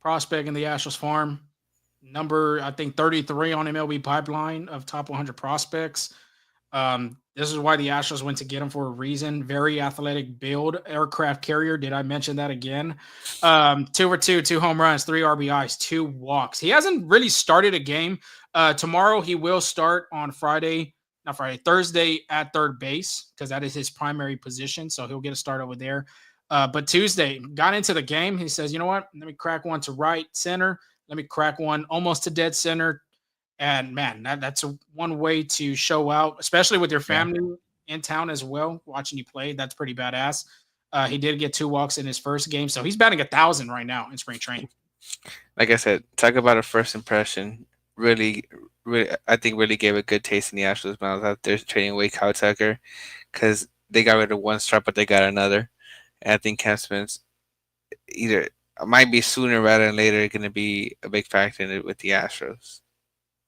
prospect in the Astros farm. Number, I think, 33 on MLB pipeline of top 100 prospects. This is why the Astros went to get him for a reason. Very athletic build, aircraft carrier. Did I mention that again? 2 for 2, 2 home runs, 3 RBIs, 2 walks. He hasn't really started a game. Tomorrow he will start on Thursday at third base because that is his primary position. So he'll get a start over there. But Tuesday got into the game. He says, you know what? Let me crack one to right center. Let me crack one almost to dead center. And man, that's one way to show out, especially with your family in town as well, watching you play. That's pretty badass. He did get 2 walks in his first game, so he's batting 1,000 right now in spring training. Like I said, talk about a first impression. Really, I think really gave a good taste in the Astros' mouth out there trading away Kyle Tucker because they got rid of one start, but they got another. And I think Cam Smith's either might be sooner rather than later going to be a big factor in it with the Astros.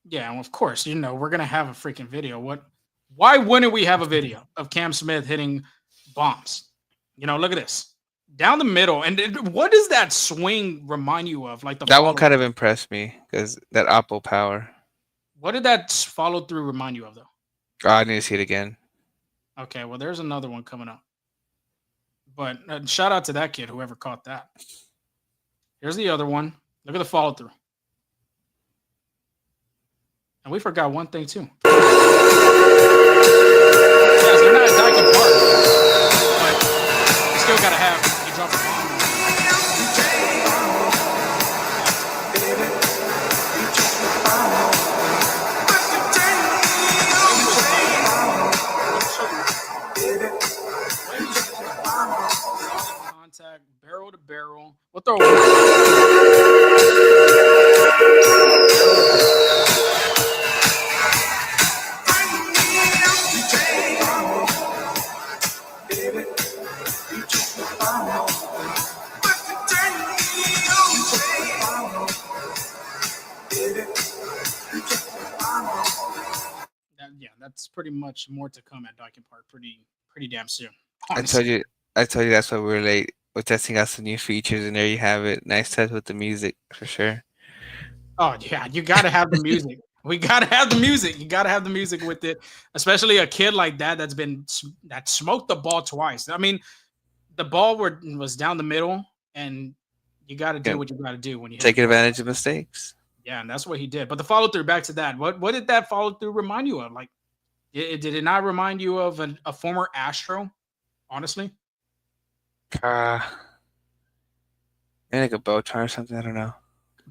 Yeah, well, of course, we're going to have a freaking video. Why wouldn't we have a video of Cam Smith hitting bombs? Look at this. Down the middle. And what does that swing remind you of? Like that one kind of impressed me because that oppo power. What did that follow through remind you of, though? Oh, I need to see it again. Okay, well, there's another one coming up. But shout out to that kid, whoever caught that. Here's the other one. Look at the follow through. And we forgot one thing, too. Yes, they're not at Dyken Park, but you still got to have he dropped a bomb. Contact, barrel to barrel. We'll throw that's pretty much more to come at Dyken Park pretty damn soon. Honestly. I told you that's why we were late. We're testing out some new features, and there you have it. Nice test with the music for sure. Oh yeah, you gotta have the music. We gotta have the music. You gotta have the music with it, especially a kid like that that smoked the ball twice. I mean, the ball was down the middle, and you got to do what you got to do when you take advantage of mistakes. Yeah, and that's what he did. But the follow through, back to that. What did that follow through remind you of? Like, did it not remind you of a former Astro? Honestly, maybe like a Beltran or something. I don't know.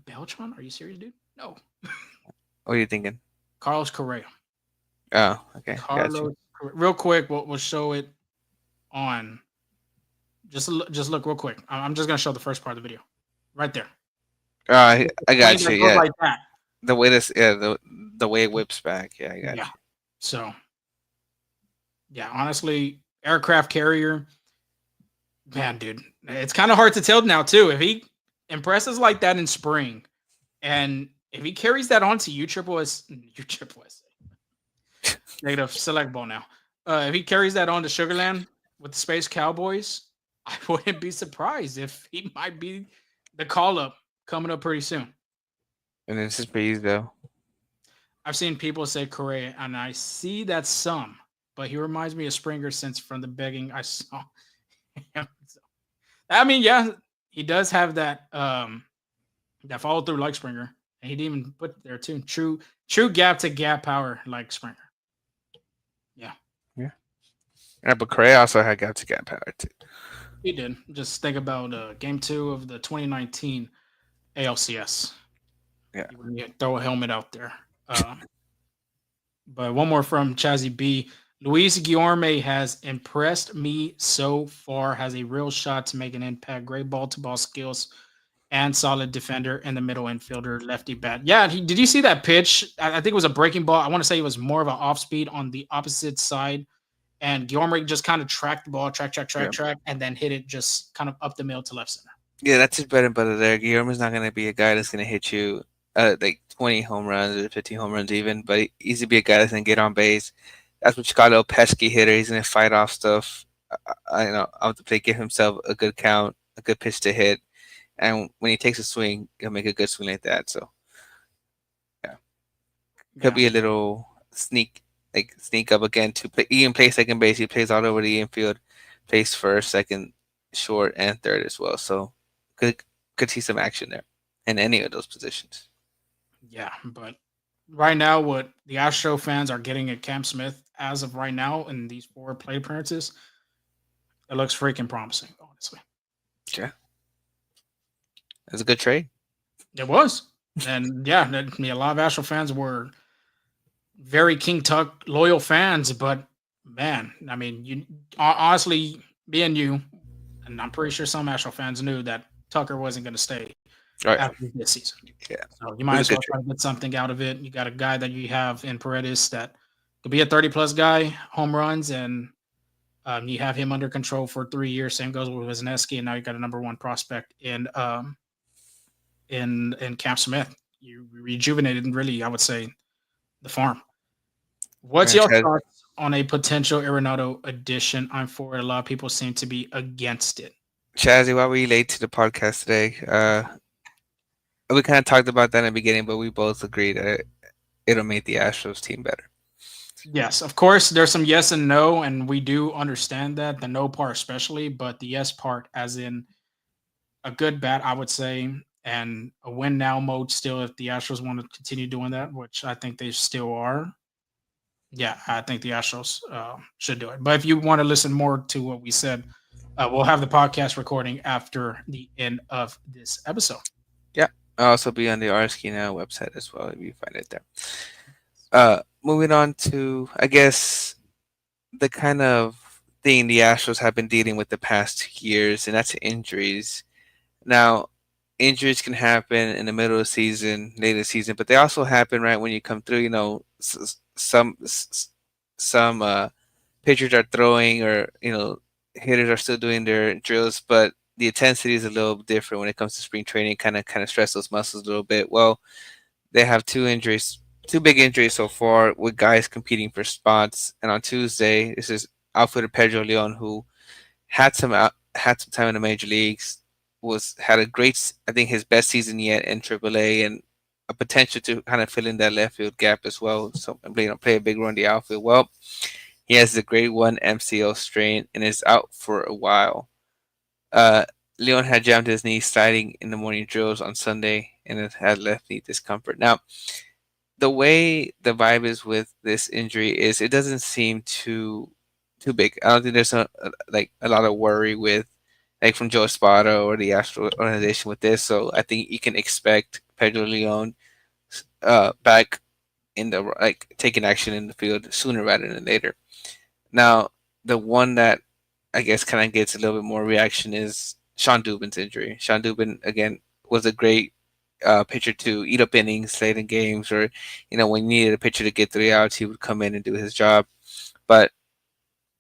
Beltran? Are you serious, dude? No. What are you thinking? Carlos Correa. Oh, okay. Carlos, real quick, we'll show it on. Just look real quick. I'm just gonna show the first part of the video, right there. I got you. Yeah, like that. The way the way it whips back. Yeah, I got you. So, yeah, honestly, aircraft carrier, man, dude, it's kind of hard to tell now too. If he impresses like that in spring, and if he carries that on to USSA, negative select ball now. If he carries that on to Sugarland with the Space Cowboys, I wouldn't be surprised if he might be the call-up coming up pretty soon. And this is for you, though. I've seen people say Correa, and I see that some, but he reminds me of Springer since from the begging I saw him. I mean, yeah, he does have that follow through like Springer, and he didn't even put there too. True gap to gap power like Springer. Yeah, Yeah. Yeah, but Correa also had got to get power too. he did. Just think about Game 2 of the 2019 ALCS. Yeah. When you throw a helmet out there. But one more from Chazzy B. Luis Guillorme has impressed me so far. Has a real shot to make an impact. Great ball to ball skills and solid defender in the middle infielder, lefty bat. Yeah, did you see that pitch? I think it was a breaking ball. I want to say it was more of an off speed on the opposite side. And Guillorme just kind of tracked the ball, track, Yeah. and then hit it just kind of up the middle to left center. Yeah, that's his bread and butter there. Guillermo's not going to be a guy that's going to hit you like 20 home runs or 15 home runs even, but he's to be a guy that's going to get on base. That's what you call a little pesky hitter. He's going to fight off stuff. I know out the plate, give himself a good count, a good pitch to hit, and when he takes a swing, he'll make a good swing like that. So, yeah, could be a little sneak up again to play. He can play second base. He plays all over the infield, plays first, second, short, and third as well. So, could see some action there in any of those positions. Yeah, but right now, what the Astro fans are getting at Cam Smith as of right now in these 4 plate appearances, it looks freaking promising, honestly. Yeah, it's a good trade. It was, and yeah, a lot of Astro fans were very King Tuck loyal fans, but man, I mean, you honestly, being you, and I'm pretty sure some Astro fans knew that Tucker wasn't going to stay after this season. Yeah. So you might as well try to get something out of it. You got a guy that you have in Paredes that could be a 30-plus guy, home runs, and you have him under control for 3 years. Same goes with Wisniewski, and now you got a number 1 prospect in Cam Smith. You rejuvenated, really, I would say, the farm. What's your thoughts on a potential Arenado addition? I'm for it. A lot of people seem to be against it. Chazzy, why were you late to the podcast today? We kind of talked about that in the beginning, but we both agreed that it'll make the Astros team better. Yes, of course, there's some yes and no, and we do understand that, the no part especially, but the yes part as in a good bat, I would say, and a win now mode still if the Astros want to continue doing that, which I think they still are. Yeah, I think the Astros should do it. But if you want to listen more to what we said, we'll have the podcast recording after the end of this episode. Yeah, I'll also be on the RSK Now website as well if you find it there. Moving on to, I guess, the kind of thing the Astros have been dealing with the past 2 years, and that's injuries. Now, injuries can happen in the middle of the season, late in the season, but they also happen right when you come through. You know, some pitchers are throwing, or hitters are still doing their drills, but the intensity is a little different when it comes to spring training. Kind of stress those muscles a little bit. Well, they have 2 big injuries so far, with guys competing for spots. And on Tuesday, this is outfielder Pedro Leon, who had some time in the major leagues, had a great, I think, his best season yet in AAA, and a potential to kind of fill in that left field gap as well. So play a big role in the outfield. Well, he has the grade 1 MCL strain and is out for a while. Leon had jammed his knee sliding in the morning drills on Sunday, and it had left knee discomfort. Now, the way the vibe is with this injury is it doesn't seem too big. I don't think there's a lot of worry with, from Joe Espada or the Astro organization with this. So I think you can expect Pedro Leon back in the taking action in the field sooner rather than later. Now, the one that I guess kind of gets a little bit more reaction is Sean Dubin's injury. Sean Dubin, again, was a great pitcher to eat up innings late in games, or when you needed a pitcher to get 3 outs, he would come in and do his job. But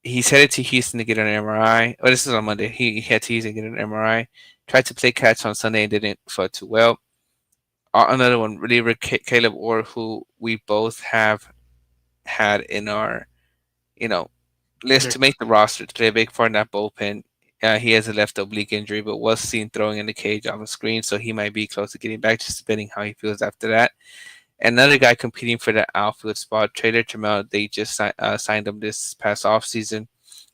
he's headed to Houston to get an MRI. Oh, this is on Monday. He had to Houston to get an MRI. Tried to play catch on Sunday and didn't fall too well. Another one, reliever Caleb Orr, who we both have had in our list to make the roster, to play a big part in that bullpen. He has a left oblique injury, but was seen throwing in the cage off the screen, so he might be close to getting back, just depending how he feels after that. Another guy competing for the outfield spot, Trader Trammell, they just signed him this past offseason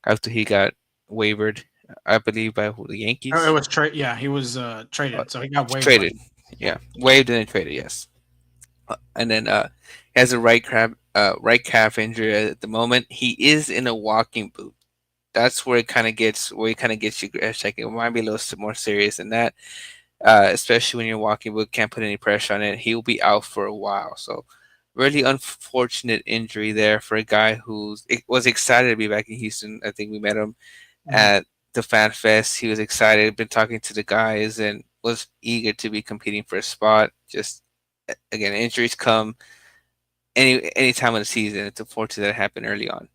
after he got waived I believe, by who, the It Yankees. was trade. Yeah, he was traded, so he got waived. By, Traded. Yeah, waived and then traded. Yes, and then he has a right calf injury at the moment. He is in a walking boot. That's where it kind of gets you check. It might be a little more serious than that, especially when you're walking boot. Can't put any pressure on it. He'll be out for a while. So really unfortunate injury there for a guy was excited to be back in Houston. I think we met him Mhm. at the Fan Fest. He was excited, been talking to the guys, and was eager to be competing for a spot. Just again, injuries come any time of the season. It's unfortunate that it happened early on.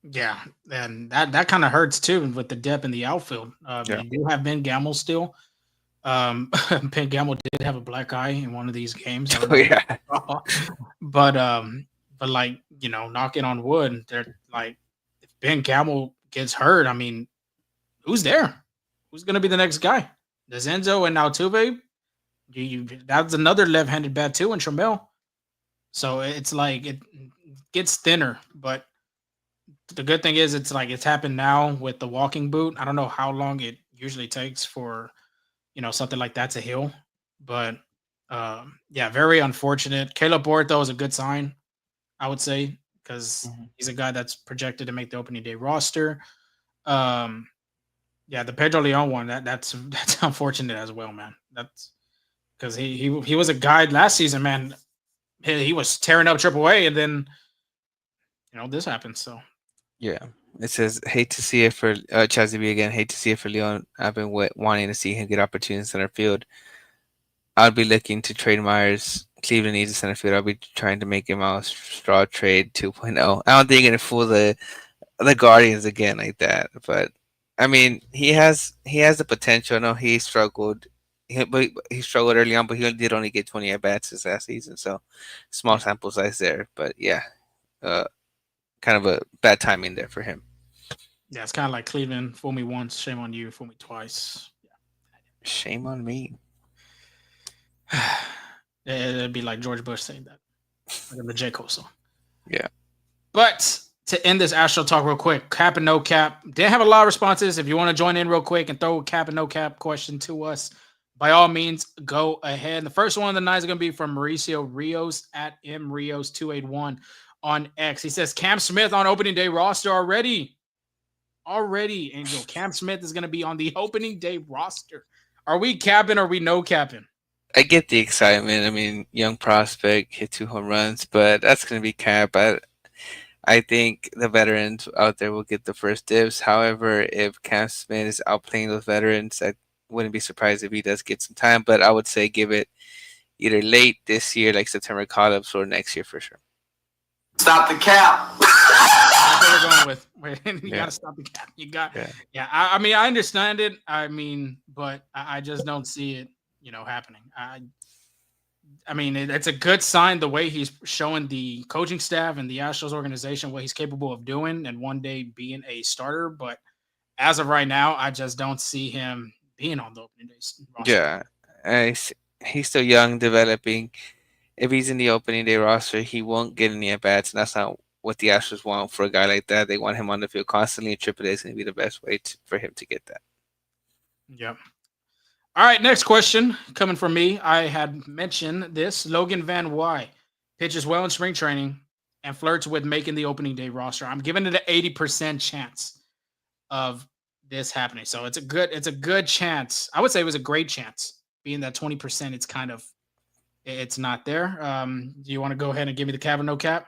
Yeah, and that kind of hurts too with the depth in the outfield. Yeah. You do have Ben Gamel still. Ben Gamel did have a black eye in one of these games. I don't Oh know, yeah. but like knocking on wood, they're like, if Ben Gamel gets hurt, I mean, who's there? Who's gonna be the next guy? Dezenzo and Altuve. That's another left-handed bat too, and Trammell. So it's like it gets thinner, but the good thing is it's happened now with the walking boot. I don't know how long it usually takes for something like that to heal, but yeah, very unfortunate. Caleb Bortho is a good sign, I would say, because Mhm. he's a guy that's projected to make the opening day roster. Um, yeah, the Pedro Leon one that's that's unfortunate as well, man. That's because he was a guy last season, man. He was tearing up Triple A, and then this happens. So Yeah. It says, hate to see it for Chazzy B again. Hate to see it for Leon. I've been wanting to see him get opportunities in center field. I'll be looking to trade Myers. Cleveland needs a center field. I'll be trying to make him a straw trade 2.0. I don't think you're gonna fool the Guardians again like that. But I mean, he has the potential. I know he struggled. He struggled early on, but he did only get 20 at bats this last season, so small yeah, sample size there. But yeah, uh, kind of a bad timing there for him. yeah, it's kind of like Cleveland. Fool me once, shame on you. Fool me twice. Shame on me. It'd be like George Bush saying that, like in the J. Cole song. Yeah. But to end this Astro talk real quick, cap and no cap. Didn't have a lot of responses. If you want to join in real quick and throw a cap and no cap question to us, by all means, go ahead. The first one of the night is going to be from Mauricio Rios at mrios281 on X. He says Cam Smith on opening day roster already. Already, Angel. Cam Smith is going to be on the opening day roster. Are we capping or are we no capping? I get the excitement. I mean, young prospect hit 2 home runs, but that's going to be cap. I think the veterans out there will get the first dibs. However, if Cam Smith is outplaying those veterans, I wouldn't be surprised if he does get some time. But I would say give it either late this year, like September call-ups, or next year for sure. Stop the cap. That's what we're going with. You Yeah. got to stop the cap. You got, Yeah. yeah. I mean, I understand it. I mean, but I just don't see it, happening. I mean, it's a good sign the way he's showing the coaching staff and the Astros organization what he's capable of doing, and one day being a starter. But as of right now, I just don't see him being on the opening day roster. Yeah. He's still young, developing. If he's in the opening day roster, he won't get any at bats, and that's not what the Astros want for a guy like that. They want him on the field constantly, and AAA is going to be the best way for him to get that. Yep. All right, next question coming from me. I had mentioned this. Logan Vanwey pitches well in spring training and flirts with making the opening day roster. I'm giving it an 80% chance of this happening. So it's a good chance. I would say it was a great chance, being that 20% it's not there. Do you want to go ahead and give me the cap or no cap?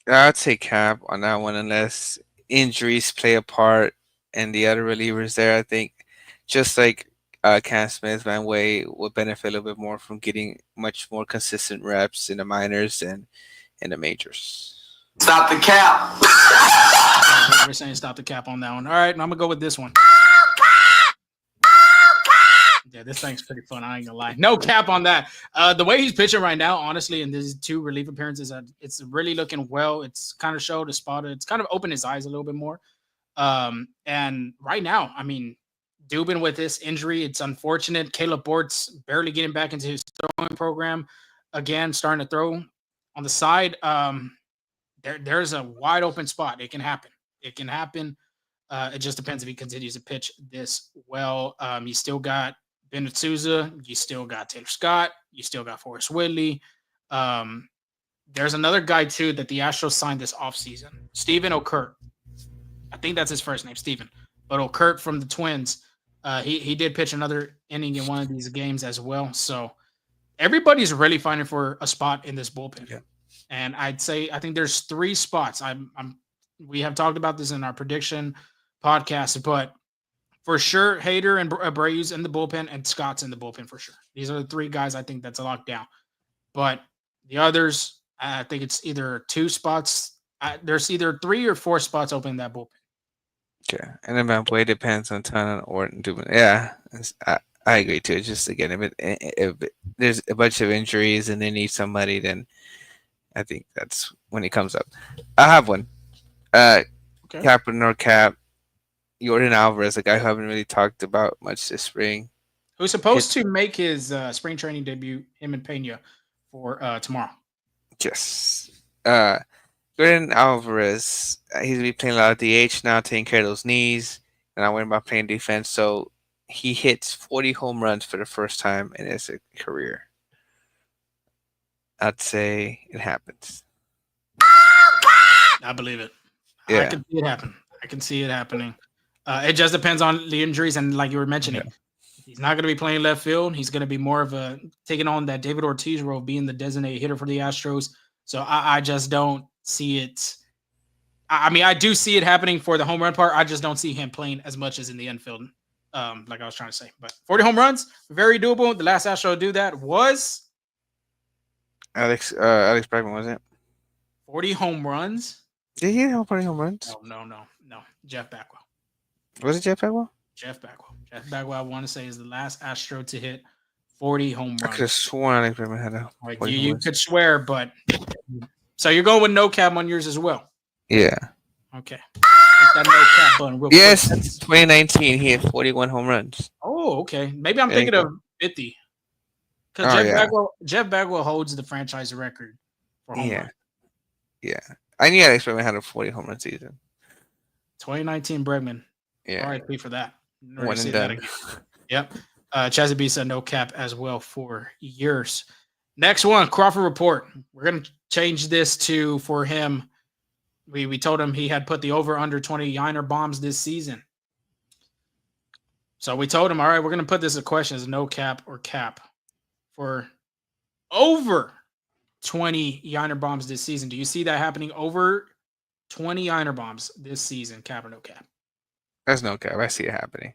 I'd say cap on that one, unless injuries play a part and the other relievers there. I think just like Cam Smith, Van Way would benefit a little bit more from getting much more consistent reps in the minors and in the majors. Stop the cap. Okay, we're saying stop the cap on that one. All right, I'm gonna go with this one. Yeah, this thing's pretty fun. I ain't gonna lie. No cap on that. The way he's pitching right now, honestly, in these 2 relief appearances, it's really looking well. It's kind of showed a spot. It's kind of opened his eyes a little bit more. And right now, I mean, Dubin with this injury, it's unfortunate. Caleb Bort's barely getting back into his throwing program again, starting to throw on the side. There's a wide open spot. It can happen. It can happen. It just depends if he continues to pitch this well. You still got Bennett Souza. You still got Taylor Scott. You still got Forrest Whitley. There's another guy, too, that the Astros signed this offseason. Steven Okert. I think that's his first name, Steven. But Okert from the Twins, he did pitch another inning in one of these games as well. So everybody's really fighting for a spot in this bullpen. Yeah. And I think there's 3 spots. We have talked about this in our prediction podcast, but for sure, Hader and Abreu's in the bullpen and Scott's in the bullpen for sure. These are the 3 guys I think that's a lockdown. But the others, I think it's either 2 spots. There's either 3 or 4 spots open in that bullpen. Yeah, and then my way depends on Ton and Orton. Yeah, I agree too. It's just again, if there's a bunch of injuries and they need somebody, then I think that's when it comes up. I have one. Okay. Cap or cap. Jordan Alvarez, a guy who I haven't really talked about much this spring. Who's supposed to make his spring training debut, him and Pena, for tomorrow. Yes. Jordan Alvarez, he's going to be playing a lot of DH now, taking care of those knees, and I'm worried about playing defense. So he hits 40 home runs for the first time in his career. I'd say it happens. I believe it. Yeah. I can see it happen. I can see it happening. It just depends on the injuries, and like you were mentioning, he's not going to be playing left field. He's going to be more of taking on that David Ortiz role, being the designated hitter for the Astros. So I just don't see it. I mean, I do see it happening for the home run part. I just don't see him playing as much as in the infield, like I was trying to say. But 40 home runs, very doable. The last Astro to do that was Alex Bregman, wasn't it? 40 home runs. Did he hit 40 home runs? No. Jeff Bagwell. Was it Jeff Bagwell? Jeff Bagwell, I want to say, is the last Astro to hit 40 home runs. I could have sworn Alex Bregman had a. Like you could swear, but so you're going with no cap on yours as well. Yeah. Okay. Hit that no cap button real yes, quick. 2019, he hit 41 home runs. Oh, okay. Maybe I'm There thinking you of 50. Because Oh, Jeff Bagwell holds the franchise record for home runs. Yeah. I knew Alex Bregman had a 40 home run season. 2019 Bregman. Yeah. RIP for that. Never One see and that done. again. Yep. Chazzy B said no cap as well for years. Next one, Crawford report. We're going to change this to, for him, we told him he had put the over under 20 Yiner bombs this season. So we told him, all right, we're going to put this as a question as no cap or cap for over 20 Yiner bombs this season. Do you see that happening over 20 Yiner bombs this season, cap or no cap? That's no cap. I see it happening.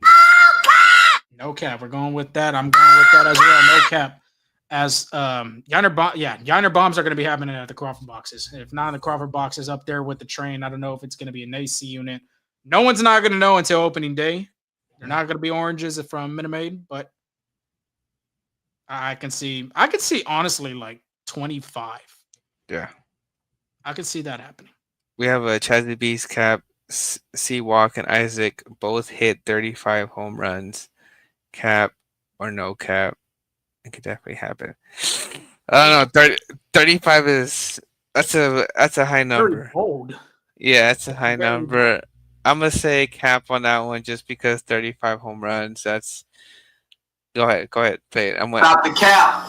No cap. We're going with that. I'm going with that as well. No cap. As Yiner bombs are going to be happening at the Crawford boxes. If not in the Crawford boxes, up there with the train. I don't know if it's going to be an AC unit. No one's not going to know until opening day. They're not going to be oranges from Minute Maid, but I can see honestly like 25. Yeah. I could see that happening. We have a Chazzy B's cap. Seawalk and Isaac both hit 35 home runs. Cap or no cap. It could definitely happen. I don't know. 35 is that's a high number. Very bold. Yeah, that's a high Very number. I'm gonna say cap on that one just because 35 home runs. That's go ahead, play it. Stop the cap.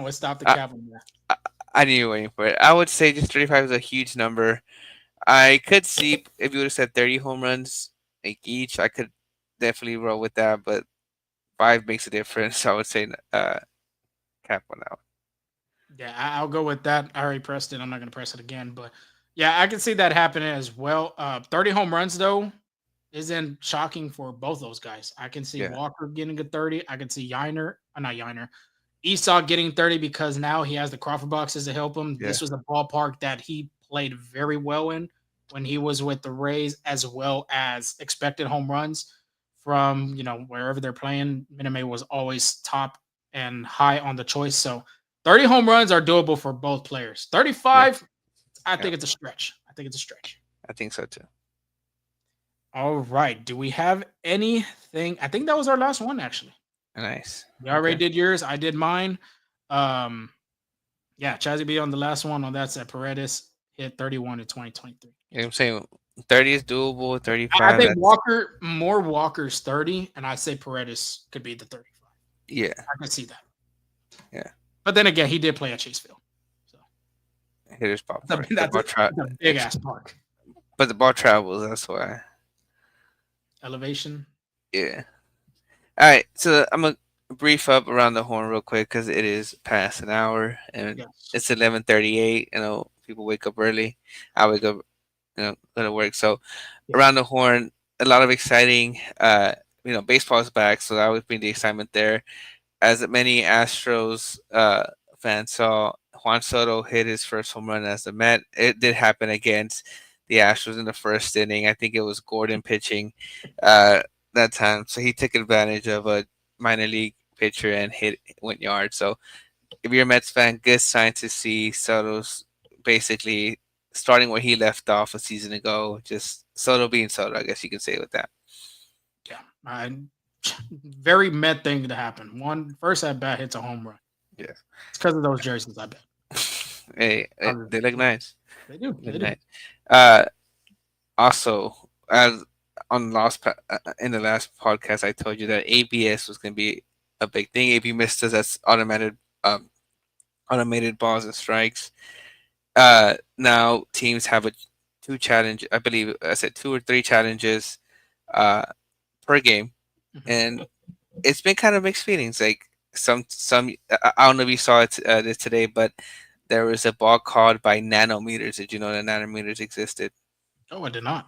Let's stop the cap on that. I knew you were waiting for it. I would say just 35 is a huge number. I could see if you would have said 30 home runs like each, I could definitely roll with that, but 5 makes a difference. So I would say cap on that one. Yeah, I'll go with that. I already pressed it. I'm not going to press it again, but yeah, I can see that happening as well. 30 home runs though isn't shocking for both those guys. I can see Walker getting a 30. I can see Esau getting 30 because now he has the Crawford boxes to help him. Yeah. This was a ballpark that he played very well in when he was with the Rays, as well as expected home runs from, wherever they're playing. Minute Maid was always top and high on the choice. So 30 home runs are doable for both players. 35, I think it's a stretch. I think so too. All right. Do we have anything? I think that was our last one, actually. Nice. You already did yours. I did mine. Chazzy B on the last one. On that said, Paredes hit 31 in 2023. Yeah, I'm saying 30 is doable. I 35. think That's Walker's 30, and I say Paredes could be the 35. yeah, I can see that. yeah. But then again, he did play at Chase Field. So Hitters pop that's park. a, that's a, that's a big ass park. But the ball travels. That's why. Elevation. Yeah. All right. So I'm gonna brief up around the horn real quick because it is past an hour and Yes. it's 11:38. You know, people wake up early. I wake up, go to work. So Yeah. around the horn, a lot of exciting. Baseball's back, so that would be the excitement there. As many Astros fans saw, Juan Soto hit his first home run as a Met. It did happen against the Astros in the first inning. I think it was Gordon pitching that time, so he took advantage of a minor league pitcher and went yard. So if you're a Mets fan, good sign to see Soto's basically starting where he left off a season ago. Just Soto being Soto, I guess you can say with that. Yeah. Very Met thing to happen. First at bat hits a home run. Yeah. It's because of those jerseys, I bet. Hey, they look nice. They do. They look nice. Also, as on in the last podcast, I told you that ABS was going to be a big thing. AB missed us. That's automated balls and strikes. Now teams have two challenge. I believe I said 2 or 3 challenges per game, and it's been kind of mixed feelings. Like some I don't know if you saw it this today, but there was a ball called by nanometers. Did you know that nanometers existed? Oh, I did not.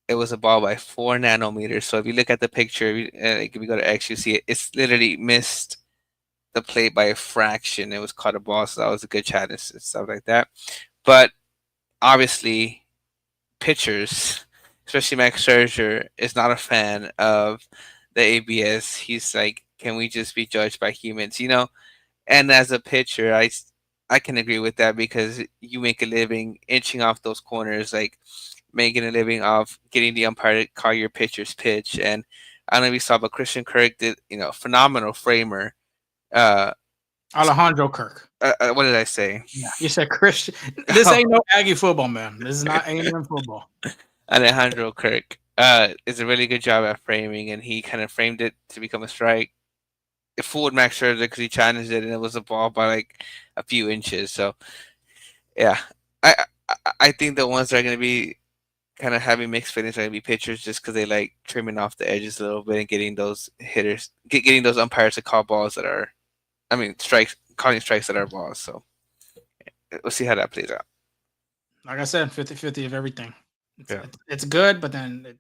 It was a ball by 4 nanometers. So if you look at the picture, if you go to X, you see it. It's literally missed the plate by a fraction. It was caught a ball, so that was a good challenge and stuff like that. But obviously, pitchers, especially Max Scherzer, is not a fan of the ABS. He's like, can we just be judged by humans? And as a pitcher, I can agree with that because you make a living inching off those corners, like making a living off getting the umpire to call your pitcher's pitch. And I don't know if you saw, but Christian Kirk did, phenomenal framer. Alejandro Kirk. What did I say? Yeah, you said Christian. This ain't no Aggie football, man. This is not A&M football. Alejandro Kirk is a really good job at framing, and he kind of framed it to become a strike. It fooled Max Scherzer because he challenged it, and it was a ball by like a few inches. So, yeah, I think the ones that are going to be kind of having mixed feelings are going to be pitchers just because they like trimming off the edges a little bit and getting those hitters, getting those umpires to call balls that are, strikes, calling strikes that are balls. So, we'll see how that plays out. Like I said, 50-50 of everything. Yeah. It's good, but then it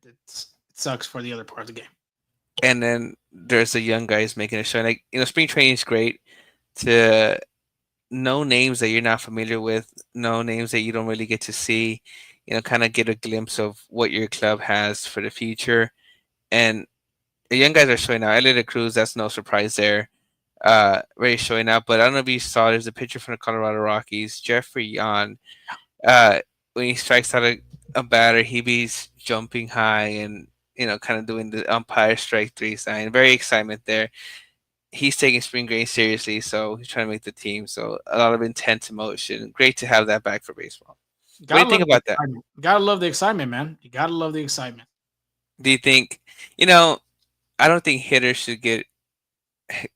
sucks for the other part of the game. And then there's the young guys making a show. Like, spring training is great to know names that you're not familiar with, know names that you don't really get to see, kind of get a glimpse of what your club has for the future. And the young guys are showing out. Elliot Cruz, that's no surprise there. Really showing out. But I don't know if you saw, there's a picture from the Colorado Rockies. Jeffrey Yan, when he strikes out a batter, he be jumping high and kind of doing the umpire strike 3 sign. Very excitement there. He's taking spring training seriously, so he's trying to make the team. So a lot of intense emotion. Great to have that back for baseball. What do you think about that? Gotta love the excitement, man. You gotta love the excitement. Do you think, I don't think hitters should get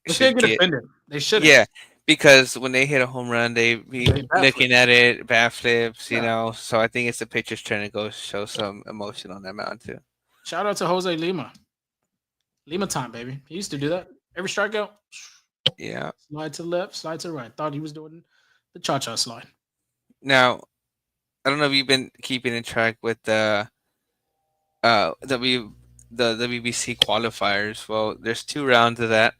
offended. They should. Yeah, because when they hit a home run, they be looking at it, bat flips, So I think it's the pitcher's turn to go show some emotion on that mound too. Shout out to Jose Lima. Lima time, baby. He used to do that. Every strikeout. Yeah. Slide to the left, slide to the right. Thought he was doing the cha-cha slide. Now, I don't know if you've been keeping in track with the WBC qualifiers. Well, there's 2 rounds of that.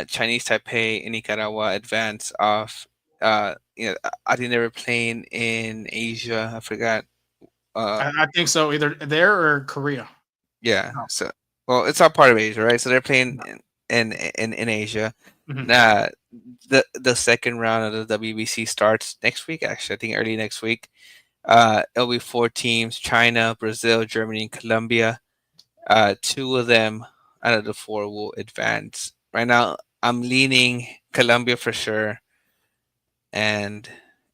Chinese Taipei and Nicaragua advance off. I think they were playing in Asia. I forgot. I think so. Either there or Korea. Yeah. No. So, well, it's all part of Asia, right? So they're playing in Asia. Mm-hmm. The second round of the WBC starts next week. Actually, I think early next week. It'll be 4 teams: China, Brazil, Germany, and Colombia. 2 of them out of the 4 will advance. Right now, I'm leaning Colombia for sure, and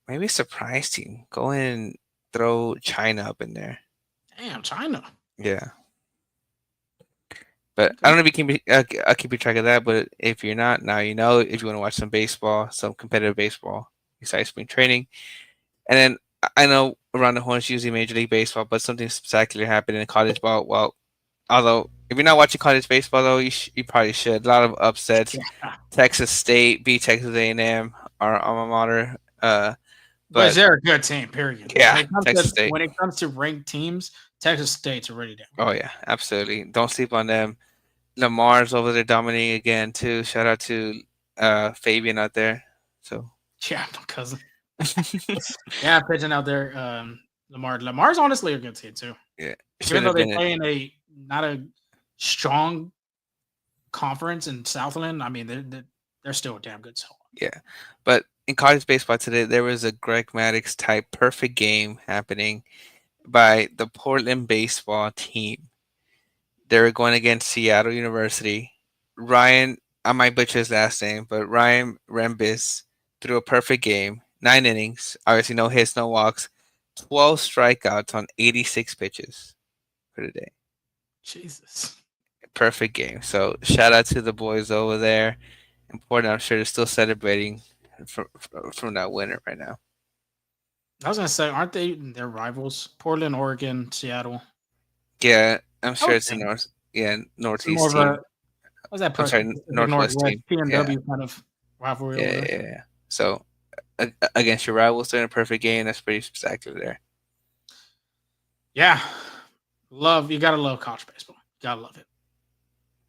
maybe a surprise team. Go ahead and throw China up in there. Damn, China. Yeah. But I don't know if you can I'll keep you track of that. But if you're not, now you know. If you want to watch some baseball, some competitive baseball, besides spring training. And then I know around the horn is usually Major League Baseball, but something spectacular happened in college ball. Well, although if you're not watching college baseball, though, you probably should. A lot of upsets. Yeah. Texas State beat Texas A&M, our alma mater. But they're a good team, period. Yeah, Texas State. When it comes to ranked teams, Texas State's already down. Oh, yeah, absolutely. Don't sleep on them. Lamar's over there dominating again, too. Shout out to Fabian out there. So yeah, my cousin. Yeah, pitching out there. Lamar's honestly a good team, too. Yeah. Even though they play in not a strong conference in Southland, I mean, they're still a damn good squad. Yeah. But in college baseball today, there was a Greg Maddux type perfect game happening by the Portland baseball team. They were going against Seattle University. Ryan, I might butcher his last name, but Ryan Rembis threw a perfect game, 9 innings, obviously no hits, no walks, 12 strikeouts on 86 pitches for the day. Jesus. Perfect game. So shout out to the boys over there. Important, I'm sure they're still celebrating from that winner right now. I was gonna say, aren't their rivals? Portland, Oregon, Seattle. Yeah, I'm sure it's a Northeast team. What's that? Northwest team. PNW kind of rivalry. Yeah. So against your rivals, they're in a perfect game. That's pretty spectacular there. Yeah, you gotta love college baseball. You gotta love it.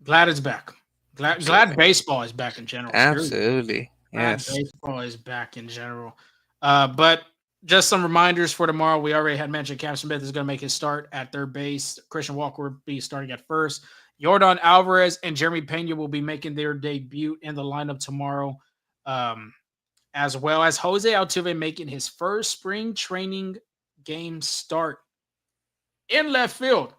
Glad it's back. Glad baseball is back in general. Absolutely. Yes. Glad baseball is back in general. But just some reminders for tomorrow. We already had mentioned Cam Smith is going to make his start at third base. Christian Walker will be starting at first. Yordan Alvarez and Jeremy Pena will be making their debut in the lineup tomorrow, as well as Jose Altuve making his first spring training game start in left field,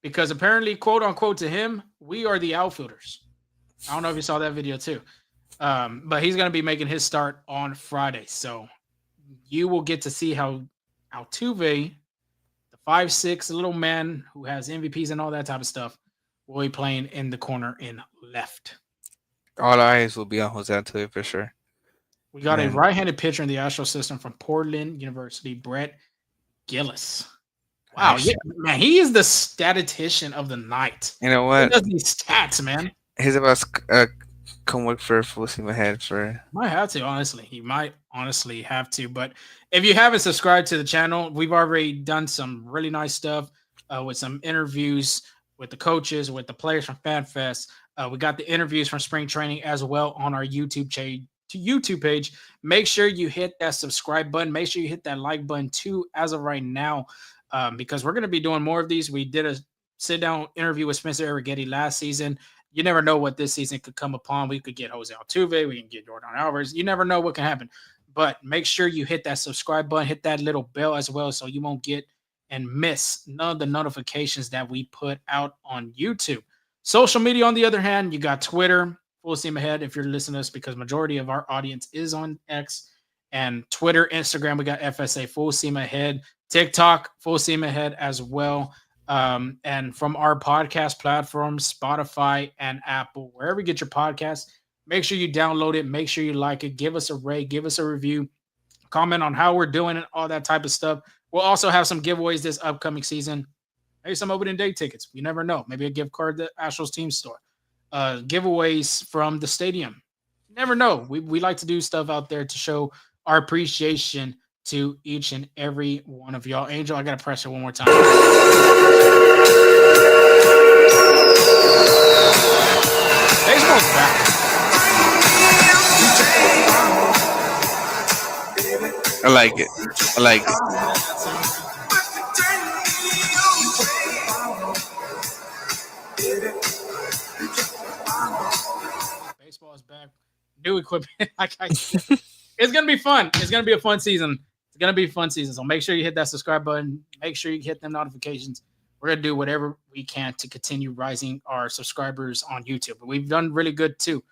because apparently, quote unquote, to him, we are the outfielders. I don't know if you saw that video too, but he's going to be making his start on Friday. So you will get to see how Altuve, the 5'6" little man who has MVPs and all that type of stuff, will be playing in the corner in left. All eyes will be on Jose Altuve for sure. We got a right-handed pitcher in the Astros system from Portland University, Brett Gillis. Wow, yeah, man, he is the statistician of the night. You know what? He does these stats, man. He's about to come work for Full Steam Ahead for. Might have to, honestly. He might honestly have to. But if you haven't subscribed to the channel, we've already done some really nice stuff with some interviews with the coaches, with the players from FanFest. We got the interviews from spring training as well on our YouTube page. Make sure you hit that subscribe button. Make sure you hit that like button too as of right now, because we're going to be doing more of these. We did a sit-down interview with Spencer Arrighetti last season. You never know what this season could come upon. We could get Jose Altuve. We can get Yordan Alvarez. You never know what can happen. But make sure you hit that subscribe button, hit that little bell as well, so you won't get and miss none of the notifications that we put out on YouTube. Social media, on the other hand, you got Twitter, Full Steam Ahead, if you're listening to us, because majority of our audience is on X, and Twitter, Instagram, we got FSA, Full Steam Ahead, TikTok, Full Steam Ahead as well. And from our podcast platforms, Spotify and Apple, wherever you get your podcasts, make sure you download it. Make sure you like it. Give us a rate. Give us a review. Comment on how we're doing and all that type of stuff. We'll also have some giveaways this upcoming season. Maybe some opening day tickets. You never know. Maybe a gift card to Astros team store. Giveaways from the stadium. You never know. We like to do stuff out there to show our appreciation to each and every one of y'all. Angel, I got to press it one more time. Baseball's back. I like it. Baseball is back. New equipment. It's going to be fun. It's going to be a fun season. So make sure you hit that subscribe button. Make sure you hit them notifications. We're going to do whatever we can to continue rising our subscribers on YouTube. But we've done really good too.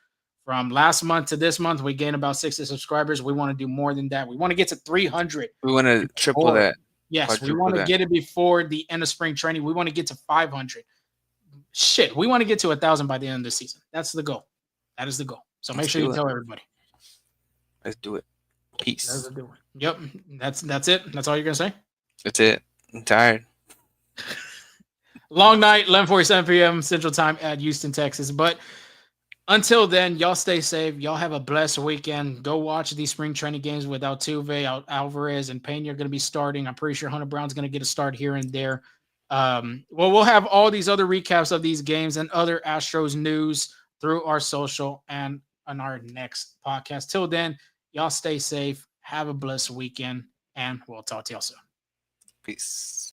From last month to this month, we gained about 60 subscribers. We want to do more than that. We want to get to 300. We want to triple that. Yes, we want to get it before the end of spring training. We want to get to 500. Shit, we want to get to 1,000 by the end of the season. That's the goal. That is the goal. So make sure you tell everybody. Let's do it. Peace. Let's do it. Yep, that's it. That's all you're gonna say. That's it. I'm tired. Long night, 11:47 p.m. Central Time at Houston, Texas. But until then, y'all stay safe. Y'all have a blessed weekend. Go watch these spring training games with Altuve, Alvarez, and Pena are going to be starting. I'm pretty sure Hunter Brown's going to get a start here and there. We'll have all these other recaps of these games and other Astros news through our social and on our next podcast. Till then, y'all stay safe. Have a blessed weekend, and we'll talk to y'all soon. Peace.